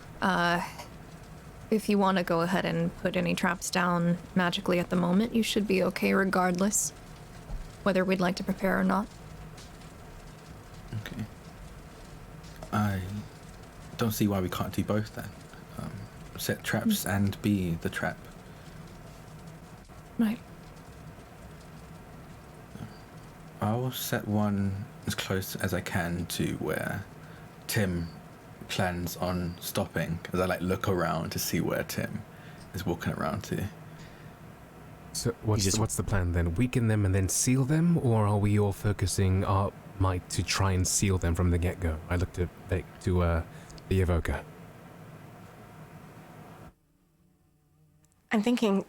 if you want to go ahead and put any traps down magically at the moment, you should be okay regardless, whether we'd like to prepare or not. Okay. I don't see why we can't do both then. Set traps and be the trap. Right. I'll set one as close as I can to where Tim plans on stopping, as I look around to see where Tim is walking around to. So what's the plan then? Weaken them and then seal them, or are we all focusing our might to try and seal them from the get-go? I look to the evoker. I'm thinking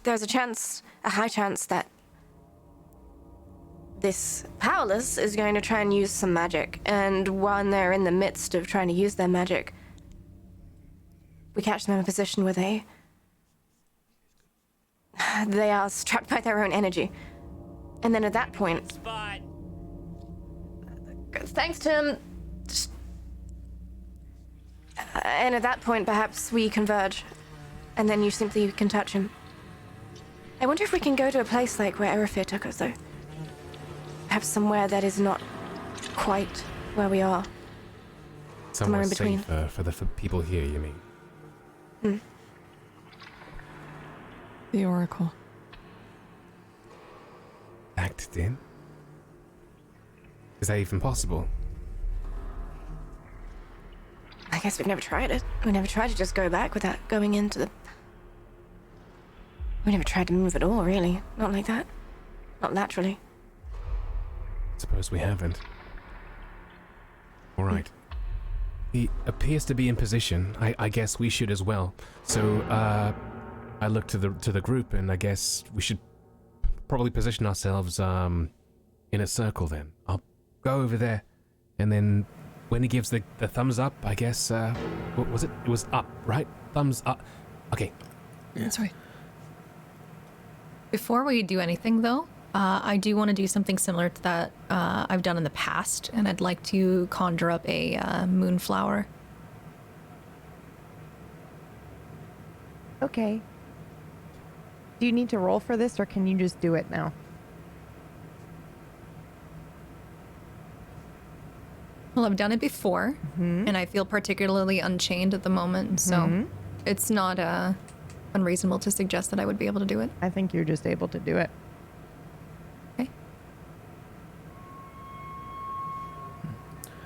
there's a high chance that this powerless is going to try and use some magic, and when they're in the midst of trying to use their magic, we catch them in a position where they are trapped by their own energy. And then at that point... Thanks, Tim. And at that point, perhaps we converge, and then you simply can touch him. I wonder if we can go to a place like where Erifir took us, though. Perhaps somewhere that is not quite where we are. Somewhere in between. Safer for the people here, you mean? Hmm. The Oracle. Acted in? Is that even possible? I guess we've never tried it. We never tried to just go back without going into the... We never tried to move at all, really. Not like that. Not laterally. Suppose we haven't. All right. He appears to be in position. I guess we should as well. So, I look to the group, and I guess we should probably position ourselves in a circle. Then I'll go over there, and then when he gives the thumbs up, I guess. What was it? It was up, right? Thumbs up. Okay. Yeah. That's right. Before we do anything, though, I do want to do something similar to that I've done in the past, and I'd like to conjure up a moonflower. Okay. Do you need to roll for this, or can you just do it now? Well, I've done it before, and I feel particularly unchained at the moment, so it's not unreasonable to suggest that I would be able to do it. I think you're just able to do it. Okay.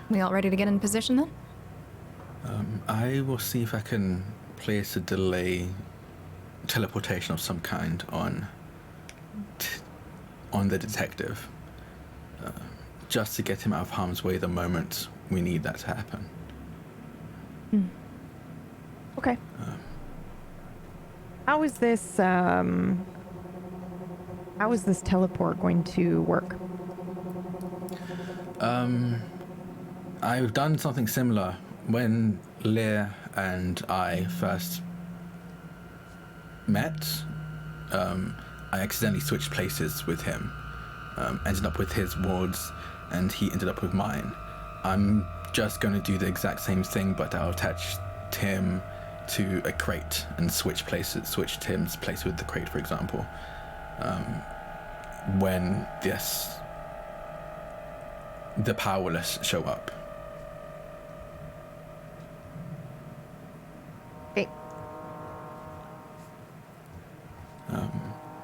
We all ready to get in position then? I will see if I can place a delay teleportation of some kind on the detective, just to get him out of harm's way the moment we need that to happen. Okay. How is this teleport going to work? I've done something similar when Leah and I first met. I accidentally switched places with him, ended up with his wards, and he ended up with mine. I'm just going to do the exact same thing, but I'll attach Tim to a crate and switch Tim's place with the crate, for example, when the powerless show up. Okay.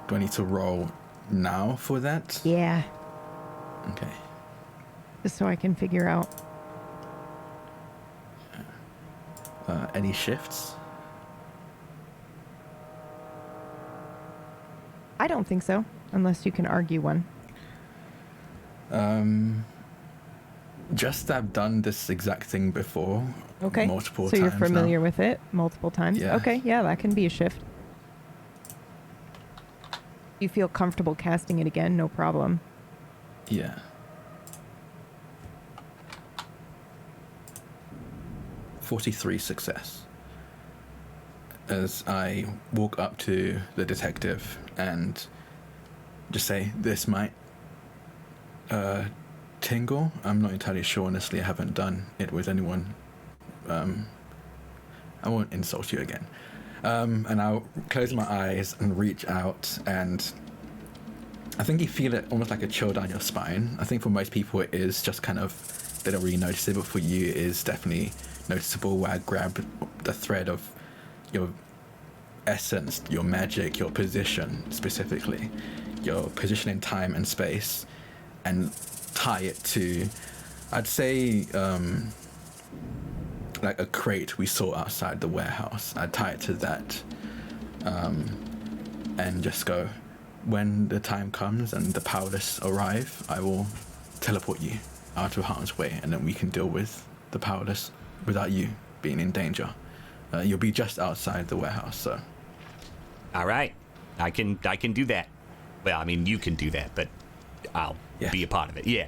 Do I need to roll now for that? Yeah. Okay. Just so I can figure out. Any shifts? I don't think so. unless you can argue one. Just I've done this exact thing before. Okay. Multiple so times. You're familiar now. with it multiple times? Yeah. Okay, yeah, that can be a shift. You feel comfortable casting it again, no problem. Yeah. .43 success. As I walk up to the detective and just say, this might tingle. I'm not entirely sure, honestly. I haven't done it with anyone. I won't insult you again. And I'll close my eyes and reach out, and I think you feel it almost like a chill down your spine. I think for most people it is just kind of, they don't really notice it, but for you it is definitely noticeable, where I grab the thread of your essence, your magic, your position specifically, your position in time and space, and tie it to, I'd say, like a crate we saw outside the warehouse. I'd tie it to that, and just go, when the time comes and the powerless arrive, I will teleport you out of harm's way, and then we can deal with the powerless without you being in danger. You'll be just outside the warehouse, so. All right, I can do that. Well, I mean, you can do that, but I'll be a part of it. Yeah.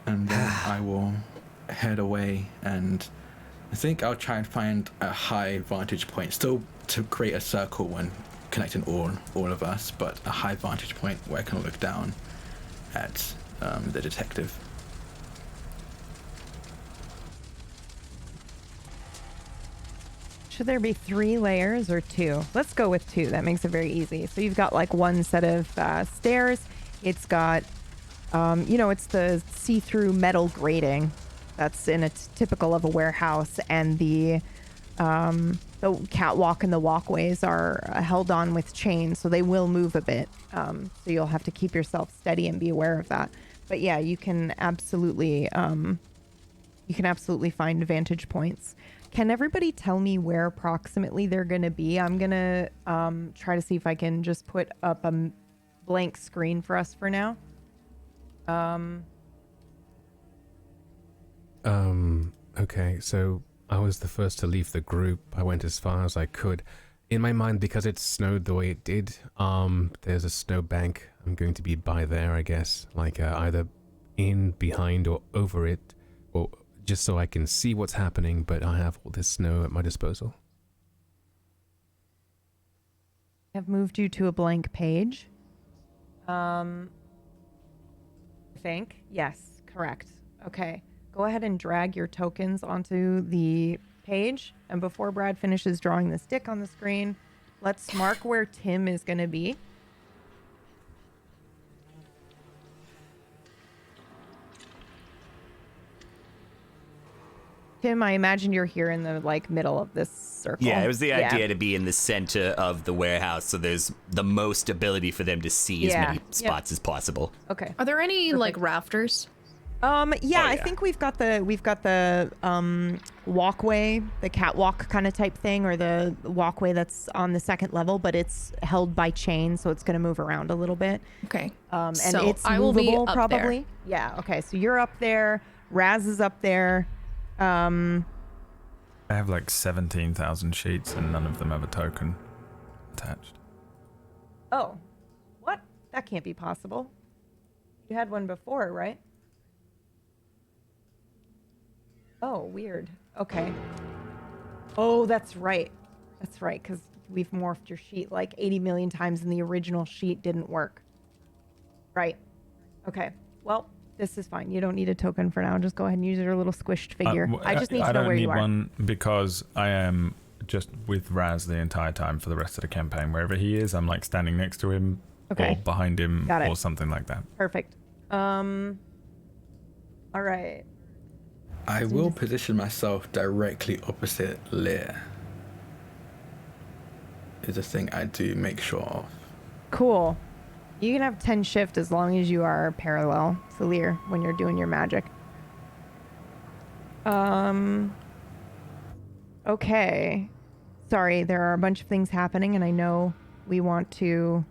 And then I will head away, and I think I'll try and find a high vantage point, still to create a circle when connecting all of us, but a high vantage point where I can look down at the detective. Should there be 3 layers or 2? Let's go with 2. That makes it very easy. So you've got like one set of stairs. It's got, it's the see-through metal grating that's typical of a warehouse, and the catwalk and the walkways are held on with chains, so they will move a bit. So you'll have to keep yourself steady and be aware of that. But yeah, you can absolutely find vantage points. Can everybody tell me where approximately they're going to be? I'm going to try to see if I can just put up a blank screen for us for now. Okay, so I was the first to leave the group. I went as far as I could. In my mind, because it snowed the way it did, there's a snow bank. I'm going to be by there, I guess. Like either in, behind, or over it, or just so I can see what's happening, but I have all this snow at my disposal. I've moved you to a blank page. I think. Yes, correct. Okay. Go ahead and drag your tokens onto the page. And before Brad finishes drawing the stick on the screen, let's mark where Tim is going to be. Tim, I imagine you're here in the middle of this circle. Yeah, it was the idea to be in the center of the warehouse, so there's the most ability for them to see as many spots as possible. Okay. Are there any rafters? I think we've got the walkway, the catwalk kind of type thing, or the walkway that's on the second level, but it's held by chains, so it's going to move around a little bit. Okay. And so it's I will movable, be up probably. there. Yeah. Okay. So you're up there. Raz is up there. I have like 17,000 sheets and none of them have a token attached. Oh, what? That can't be possible. You had one before, right? Oh, weird. Okay. Oh, that's right. That's right, because we've morphed your sheet like 80 million times and the original sheet didn't work. Right. Okay. Well, this is fine. You don't need a token for now. Just go ahead and use your little squished figure. I just need to know where you are. I don't need one because I am just with Raz the entire time for the rest of the campaign. Wherever he is, I'm like standing next to him or behind him or something like that. Perfect. All right. I will position myself directly opposite Leah. Is a thing I do make sure of. Cool. You can have 10 shift as long as you are parallel to Lear when you're doing your magic. Okay. Sorry, there are a bunch of things happening, and I know we want to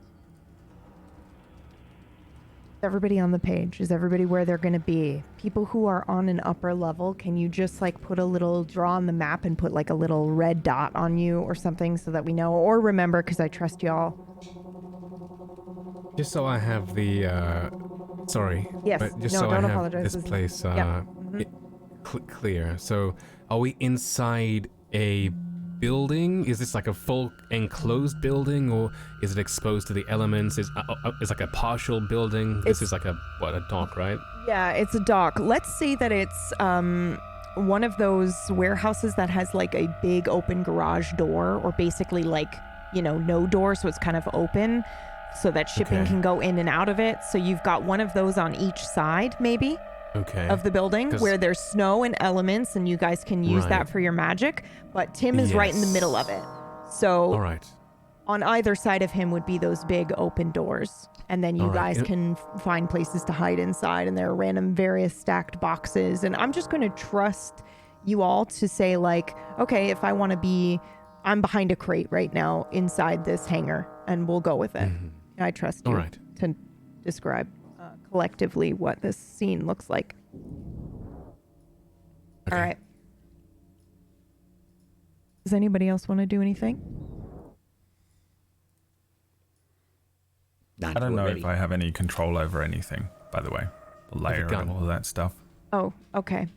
everybody on the page? Is everybody where they're going to be? People who are on an upper level, can you just like put a little draw on the map and put like a little red dot on you or something so that we know? Or remember, because I trust y'all. Just so I have the, sorry. Yes, but just no, so don't I have apologize. this place clear. So, are we inside a building? Is this like a full enclosed building, or is it exposed to the elements? Is like a partial building? This is like a dock, right? Yeah, it's a dock. Let's say that it's one of those warehouses that has like a big open garage door, or basically like, you know, no door, so it's kind of open so that shipping can go in and out of it. So you've got one of those on each side, maybe, of the building, where there's snow and elements, and you guys can use that for your magic. But Tim is right in the middle of it. So on either side of him would be those big open doors. And then you guys can find places to hide inside, and there are random various stacked boxes. And I'm just going to trust you all to say like, okay, if I want to be, I'm behind a crate right now inside this hangar, and we'll go with it. I trust you to describe collectively what this scene looks like. All right. Does anybody else want to do anything? I don't know if I have any control over anything, by the way. The layer and all of that stuff. Oh, okay.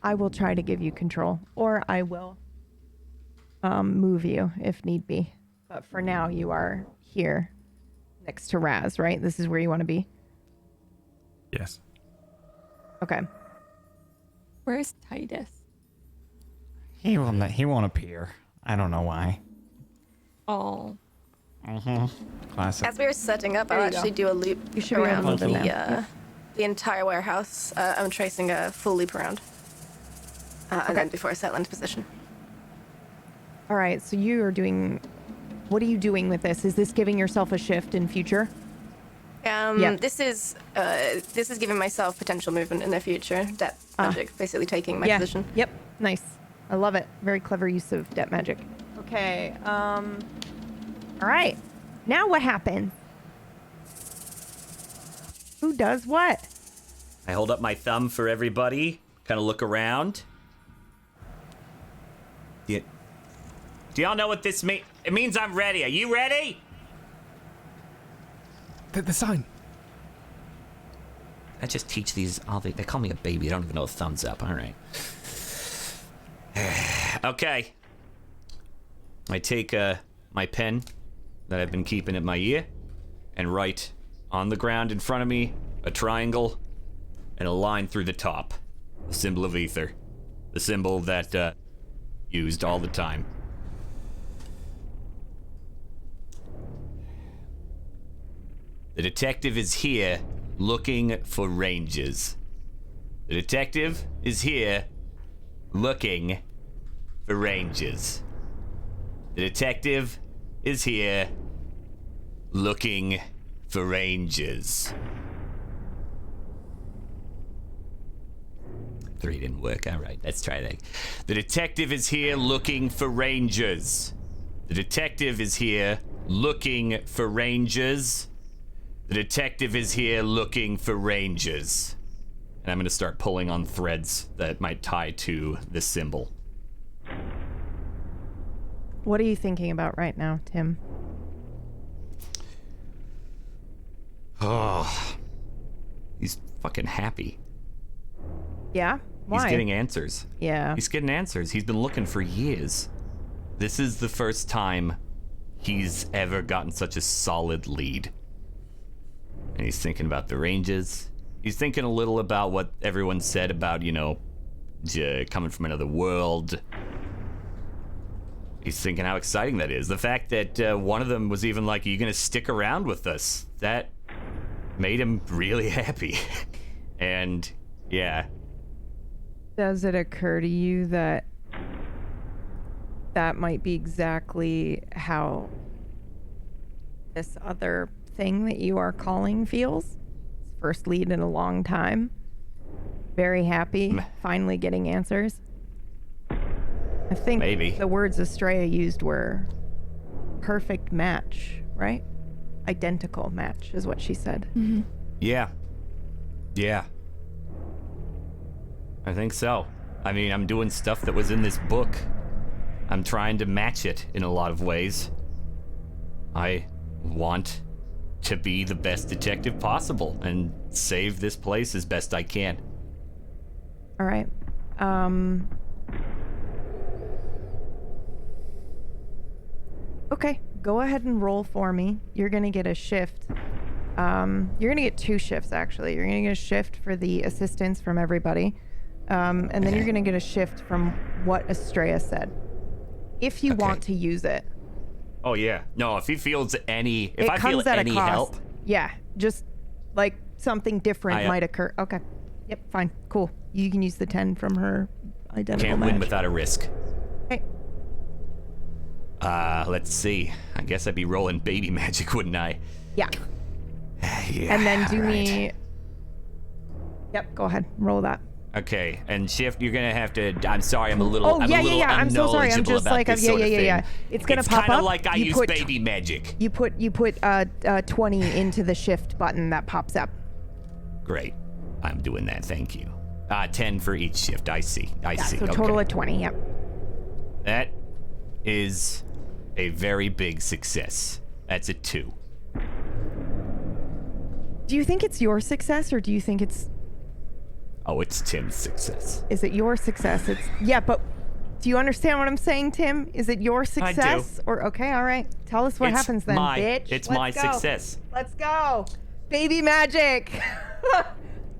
I will try to give you control, or I will move you if need be. But for now, you are here next to Raz, right? This is where you want to be? Yes. Okay. Where's Titus? He won't appear. I don't know why. Oh. Classic. As we were setting up, I'll actually do a loop around the entire warehouse. I'm tracing a full loop around. And then before I settle into position. All right, so you are doing... What are you doing with this? Is this giving yourself a shift in future? This is giving myself potential movement in the future. Depth magic, basically taking my position. Yep, nice. I love it. Very clever use of depth magic. Okay, all right. Now what happens? Who does what? I hold up my thumb for everybody, kind of look around. Do y'all know what this means? It means I'm ready. Are you ready? The sign. I just teach these. They call me a baby. I don't even know a thumbs up. All right. Okay. I take my pen that I've been keeping at my ear and write on the ground in front of me a triangle and a line through the top. The symbol of ether. The symbol that used all the time. The detective is here looking for rangers. The detective is here looking for rangers. The detective is here looking for rangers. 3 didn't work. All right, let's try that. The detective is here looking for rangers. The detective is here looking for rangers. The detective is here looking for rangers. And I'm going to start pulling on threads that might tie to this symbol. What are you thinking about right now, Tim? Oh, he's fucking happy. Yeah? Why? He's getting answers. Yeah. He's getting answers. He's been looking for years. This is the first time he's ever gotten such a solid lead. And he's thinking about the ranges. He's thinking a little about what everyone said about, you know, coming from another world. He's thinking how exciting that is. The fact that one of them was even like, are you going to stick around with us? That made him really happy. And, yeah. Does it occur to you that that might be exactly how this other thing that you are calling feels? First lead in a long time. Very happy, finally getting answers. I think maybe the words Estrella used were perfect match, right? Identical match is what she said. Yeah. Yeah. I think so. I mean, I'm doing stuff that was in this book. I'm trying to match it in a lot of ways. I want to be the best detective possible and save this place as best I can. All right. Okay, go ahead and roll for me. You're gonna get a shift. You're gonna get 2 shifts, actually. You're gonna get a shift for the assistance from everybody. And then you're gonna get a shift from what Estrella said. If you want to use it. Oh, yeah. No, if he feels any... If It I feel comes at a any cost. help... Yeah, just like something different might occur. Okay. Yep, fine. Cool. You can use the 10 from her identical Can't match. win without a risk. Okay. Let's see. I guess I'd be rolling baby magic, wouldn't I? Yeah. Yeah. And then do me... Yep, go ahead. Roll that. Okay, and Shift, you're gonna have to... I'm sorry, I'm a little... Oh, yeah, I'm so sorry. I'm just like... Yeah. It's gonna pop up. It's kind of like I You use put baby magic. You put 20 into the shift button that pops up. Great. I'm doing that, thank you. 10 for each shift, I see. I see. So Okay. total of 20, yep. That is a very big success. That's a 2. Do you think it's your success or do you think it's... Oh, it's Tim's success. Is it your success? It's... Yeah, but do you understand what I'm saying, Tim? Is it your success? I do. Or, okay, all right. Tell us what happens then, bitch. It's Let's my go. success. Let's go. Baby magic.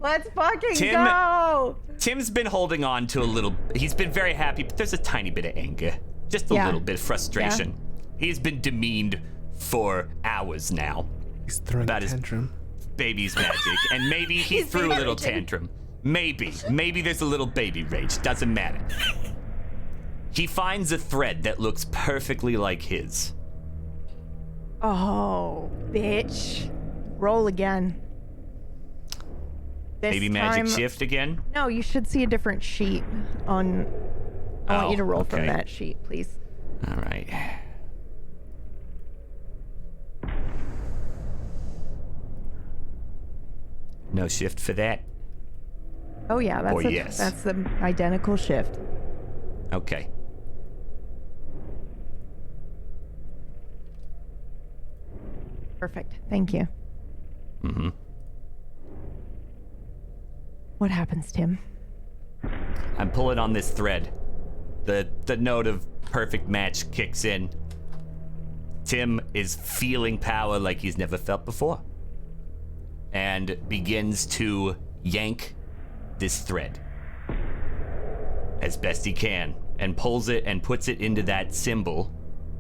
Let's fucking go. Tim's been holding on to a little... He's been very happy, but there's a tiny bit of anger. Just a little bit of frustration. Yeah. He's been demeaned for hours now. He's throwing a tantrum. Baby's magic. And maybe he threw a little tantrum. Maybe there's a little baby rage. Doesn't matter. He finds a thread that looks perfectly like his. Oh, bitch. Roll again. This baby magic shift again? No, you should see a different sheet on... I want you to roll from that sheet, please. All right. No shift for that? Oh yeah, that's the identical shift. Okay. Perfect. Thank you. Mm-hmm. What happens, Tim? I'm pulling on this thread. The note of perfect match kicks in. Tim is feeling power like he's never felt before. And begins to yank this thread as best he can, and pulls it and puts it into that symbol,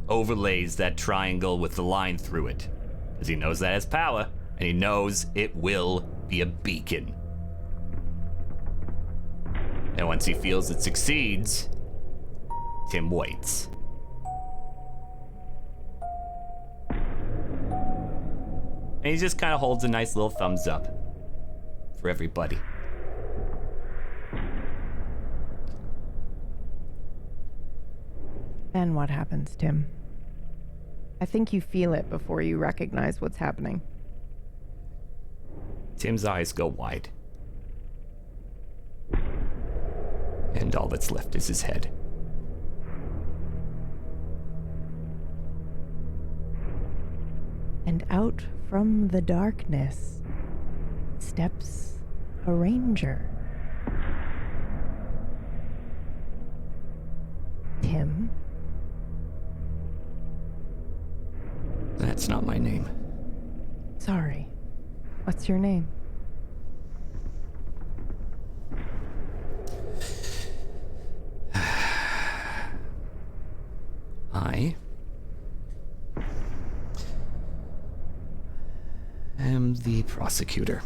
overlays that triangle with the line through it, because he knows that has power, and he knows it will be a beacon. And once he feels it succeeds, Tim waits. And he just kind of holds a nice little thumbs up for everybody. Then what happens, Tim? I think you feel it before you recognize what's happening. Tim's eyes go wide. And all that's left is his head. And out from the darkness steps a ranger. Tim? That's not my name. Sorry. What's your name? I am the prosecutor.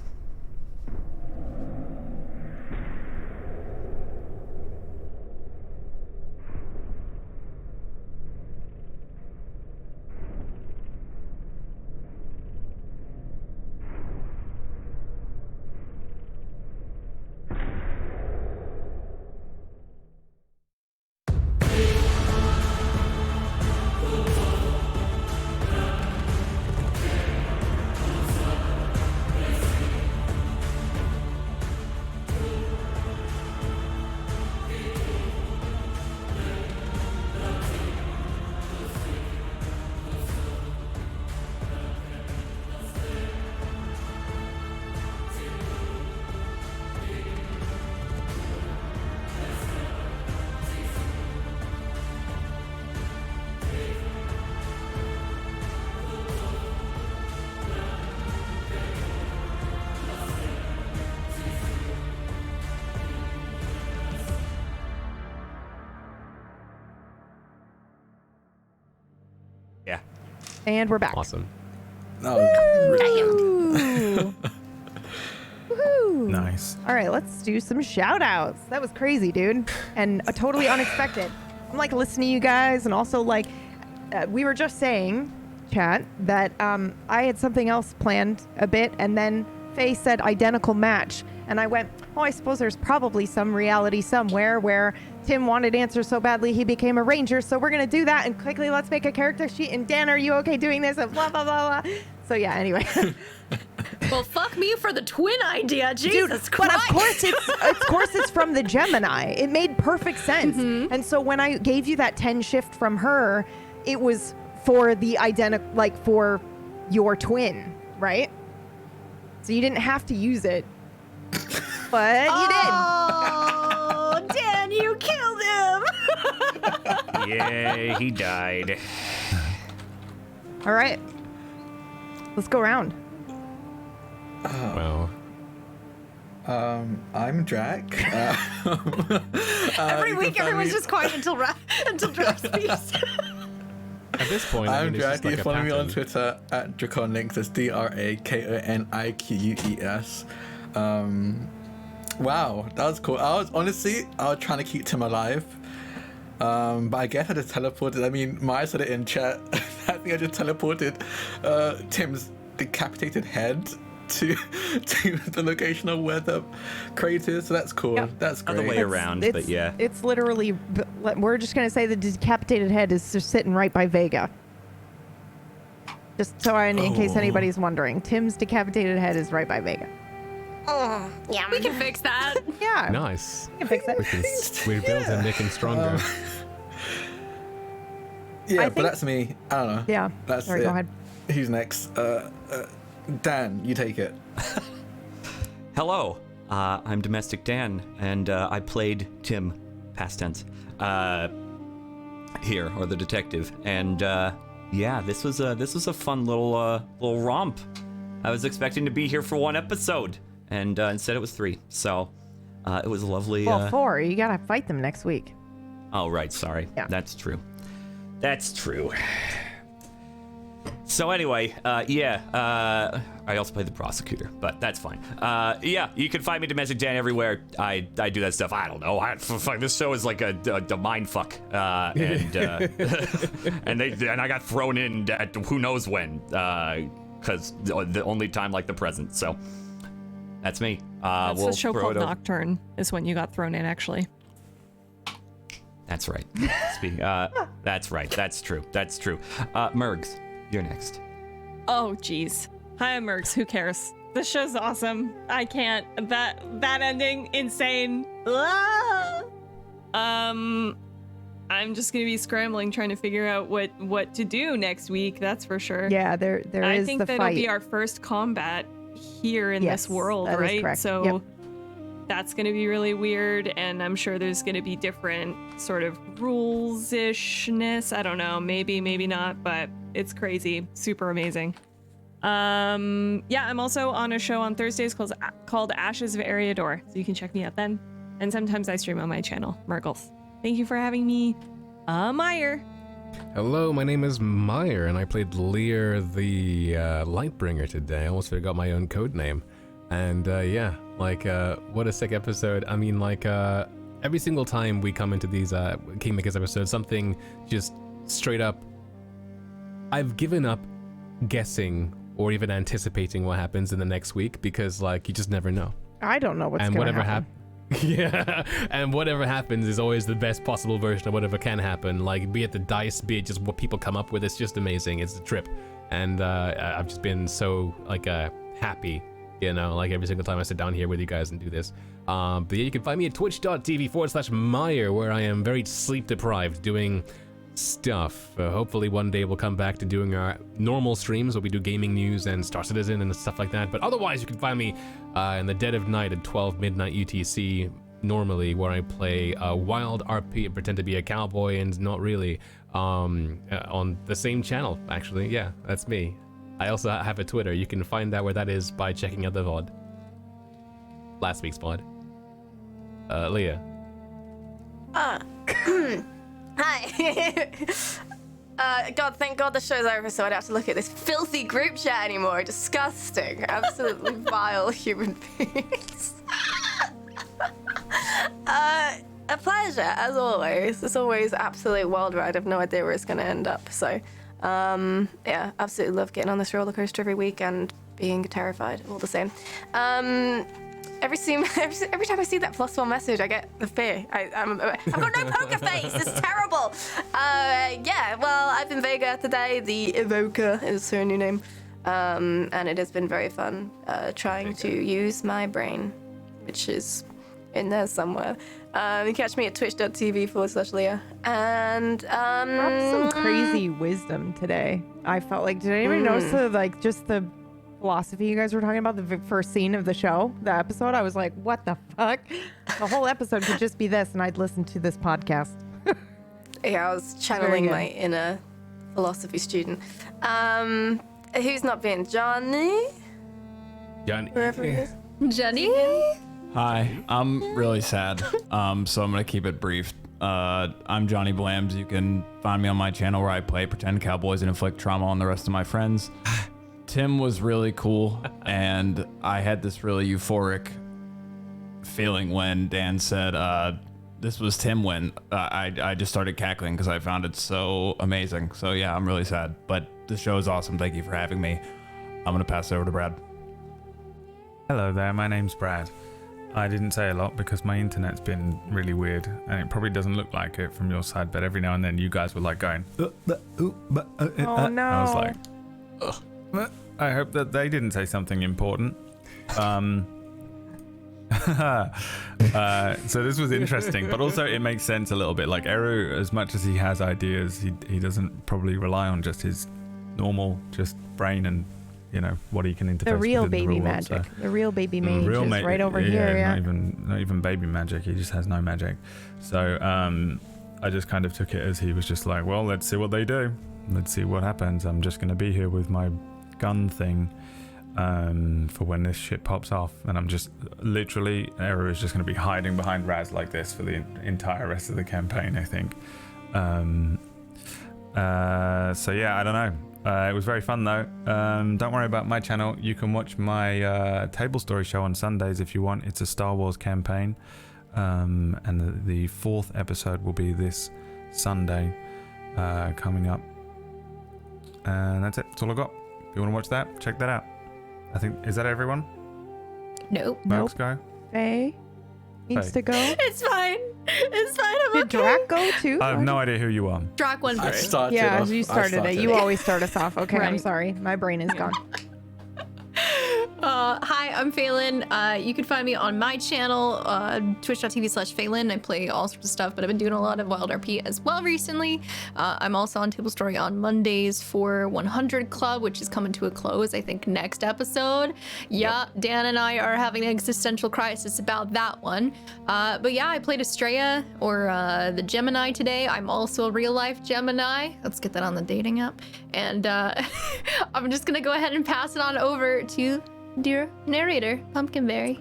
And we're back. Awesome. Woo! Woohoo! Nice. All right, let's do some shout outs. That was crazy, dude. And totally unexpected. I'm like listening to you guys, and also like we were just saying, chat, that I had something else planned a bit, and then Faye said identical match. And I went, oh, I suppose there's probably some reality somewhere where Tim wanted answers so badly he became a ranger. So we're going to do that. And quickly, let's make a character sheet. And Dan, are you okay doing this? And blah, blah, blah, blah. So yeah, anyway. Well, fuck me for the twin idea. Jesus Dude, Christ. But of course it's from the Gemini. It made perfect sense. Mm-hmm. And so when I gave you that 10 shift from her, it was for the identical, like for your twin, right? So you didn't have to use it. But you did. Oh, Dan, you killed him. Yeah, he died. All right. Let's go around. Well. I'm Drac. Every week, everyone's just quiet until Drac speaks. At this point, I'm it's just Drac. You like a follow me on pattern. Twitter at Drakoniques. That's Drakoniques. Wow, that was cool. I was trying to keep Tim alive. But I guess I just teleported. I mean, Myre said it in chat. I think I just teleported Tim's decapitated head to the location of where the crate is. So that's cool. Yep. That's great. Other way around, but yeah. It's literally, we're just going to say the decapitated head is just sitting right by Vega. Just so in case anybody's wondering, Tim's decapitated head is right by Vega. Oh, yeah. We can fix that. Yeah. Nice. We can fix it. We built and make him stronger. Yeah, think- but that's me. I don't know. Yeah. That's Sorry, it. go ahead. Who's next? Dan, you take it. Hello, I'm Domestic Dan, and I played Tim, past tense, here, or the detective, and yeah, this was a fun little romp. I was expecting to be here for 1 episode, and instead it was 3, so it was a lovely. Well, 4. You got to fight them next week. Oh, right, sorry. Yeah. That's true. That's true. So anyway, I also played the prosecutor, but that's fine. Yeah, you can find me Domestic Dan everywhere. I do that stuff. I don't know. Fuck, this show is like a mind fuck, and I got thrown in at who knows when, because the only time like the present. So that's me. That's we'll a show throw called it over. Nocturne. Is when you got thrown in, actually. That's right. That's right. That's true. That's true. Mirggles, you're next. Oh, jeez. Hi, I'm Mirggles. Who cares? This show's awesome. I can't. That ending, insane. Ah! I'm just gonna be scrambling, trying to figure out what to do next week. That's for sure. Yeah, there is the fight. I think that'll be our first combat here in Yes, this world, that is right? correct. So Yep. that's gonna be really weird, and I'm sure there's gonna be different sort of rules-ishness. I don't know, maybe not, but it's crazy, super amazing. Yeah, I'm also on a show on Thursdays called Ashes of Eriador, so you can check me out then. And sometimes I stream on my channel, Mirggles. Thank you for having me, Myre. Hello, my name is Myre, and I played Leah the Lightbringer today. I almost forgot my own code name. And yeah, like, what a sick episode. I mean, like, every single time we come into these Kingmakers episodes, something just straight up... I've given up guessing or even anticipating what happens in the next week because, like, you just never know. I don't know what's And going to whatever happen. Yeah, and whatever happens is always the best possible version of whatever can happen. Like, be it the dice, be it just what people come up with. It's just amazing. It's a trip. And I've just been so, like, happy, you know, like every single time I sit down here with you guys and do this. But yeah, you can find me at twitch.tv/Myre, where I am very sleep deprived doing stuff. Hopefully one day we'll come back to doing our normal streams where we do gaming news and Star Citizen and stuff like that. But otherwise, you can find me in the dead of night at 12 midnight UTC, normally, where I play a wild RP and pretend to be a cowboy and not really, on the same channel, actually. Yeah, that's me. I also have a Twitter. You can find out where that is by checking out the VOD. Last week's VOD. Leah. Hi. God, thank God the show's over, so I don't have to look at this filthy group chat anymore. Disgusting. Absolutely vile human beings. A pleasure, as always. It's always absolute wild ride. I have no idea where it's going to end up. So, yeah, absolutely love getting on this roller coaster every week and being terrified all the same. Every time I see that +1 message, I get the fear. I've got no poker face. It's terrible. Yeah, well, I've been Vega today. The Evoker is her new name. And it has been very fun trying to use my brain, which is in there somewhere. You catch me at twitch.tv/Leah. And some crazy wisdom today. I felt like, did anybody notice just the philosophy you guys were talking about, the first scene of the show, the episode? I was like, what the fuck? The whole episode could just be this, and I'd listen to this podcast. Yeah, I was channeling my inner philosophy student. Who's not been? Johnny? Wherever he is. Johnny? Hi, I'm really sad, so I'm gonna keep it brief. I'm JohnnyBlamz. You can find me on my channel where I play pretend cowboys and inflict trauma on the rest of my friends. Tim was really cool, and I had this really euphoric feeling when Dan said this was Tim when I just started cackling because I found it so amazing. So yeah, I'm really sad, but the show is awesome. Thank you for having me. I'm gonna pass it over to Brad. Hello there, my name's Brad. I didn't say a lot because my internet's been really weird, and it probably doesn't look like it from your side, but every now and then you guys were like going, oh no. I was like, ugh. I hope that they didn't say something important. So this was interesting, but also it makes sense a little bit. Like Eru, as much as he has ideas, he doesn't probably rely on just his normal just brain and what he can interface with. The real baby baby magic. The real baby mage is right over here. Yeah. Not even baby magic. He just has no magic. So I just kind of took it as he was just like, well, let's see what they do. Let's see what happens. I'm just going to be here with my gun thing for when this shit pops off. And I'm just literally, Eru is just going to be hiding behind Raz like this for the entire rest of the campaign, I think. So yeah, I don't know. It was very fun though. Don't worry about my channel. You can watch my table story show on Sundays if you want. It's a Star Wars campaign. And the 4th episode will be this Sunday coming up. And that's it. That's all I got. If you want to watch that, check that out. I think, is that everyone? Nope. Folks, go. Faye needs to go. It's fine. It's fine. I'm Did Drak go too? I have no idea who you are. Drak went first. Yeah, you started it. You always start us off. Okay, Right. I'm sorry. My brain is gone. Hi, I'm Fhaelin. You can find me on my channel, twitch.tv/Fhaelin. I play all sorts of stuff, but I've been doing a lot of Wild RP as well recently. I'm also on Table Story on Mondays for 100 Club, which is coming to a close, I think, next episode. Yeah, Dan and I are having an existential crisis about that one. But yeah, I played Estrella, or the Gemini today. I'm also a real-life Gemini. Let's get that on the dating app. And I'm just going to go ahead and pass it on over to dear narrator, Pumpkinberry.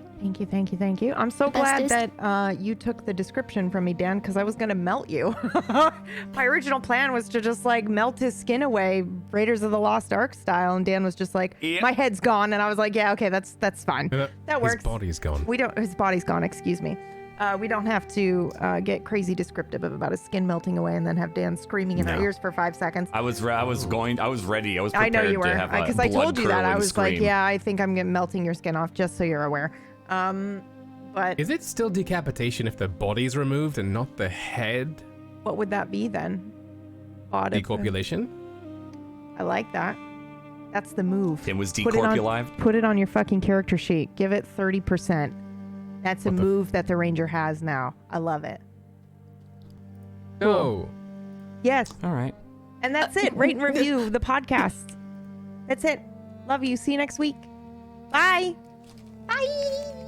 Thank you. I'm so glad that you took the description from me, Dan, because I was going to melt you. My original plan was to just melt his skin away, Raiders of the Lost Ark style, and Dan was just like, my head's gone, and I was like, yeah, okay, that's fine. That works. His body's gone. His body's gone, excuse me. We don't have to get crazy descriptive about his skin melting away and then have Dan screaming in our ears for 5 seconds. I was ready. I was prepared. I know you were, because I told you that. I was like, yeah, I think I'm melting your skin off, just so you're aware. But is it still decapitation if the body's removed and not the head? What would that be then? Decorpulation? I like that. That's the move. Tim was decorpulized. Put it on your fucking character sheet. Give it 30%. That's a move that the ranger has now. I love it. No. Cool. Yes. All right. And that's it. Rate and review the podcast. That's it. Love you. See you next week. Bye. Bye.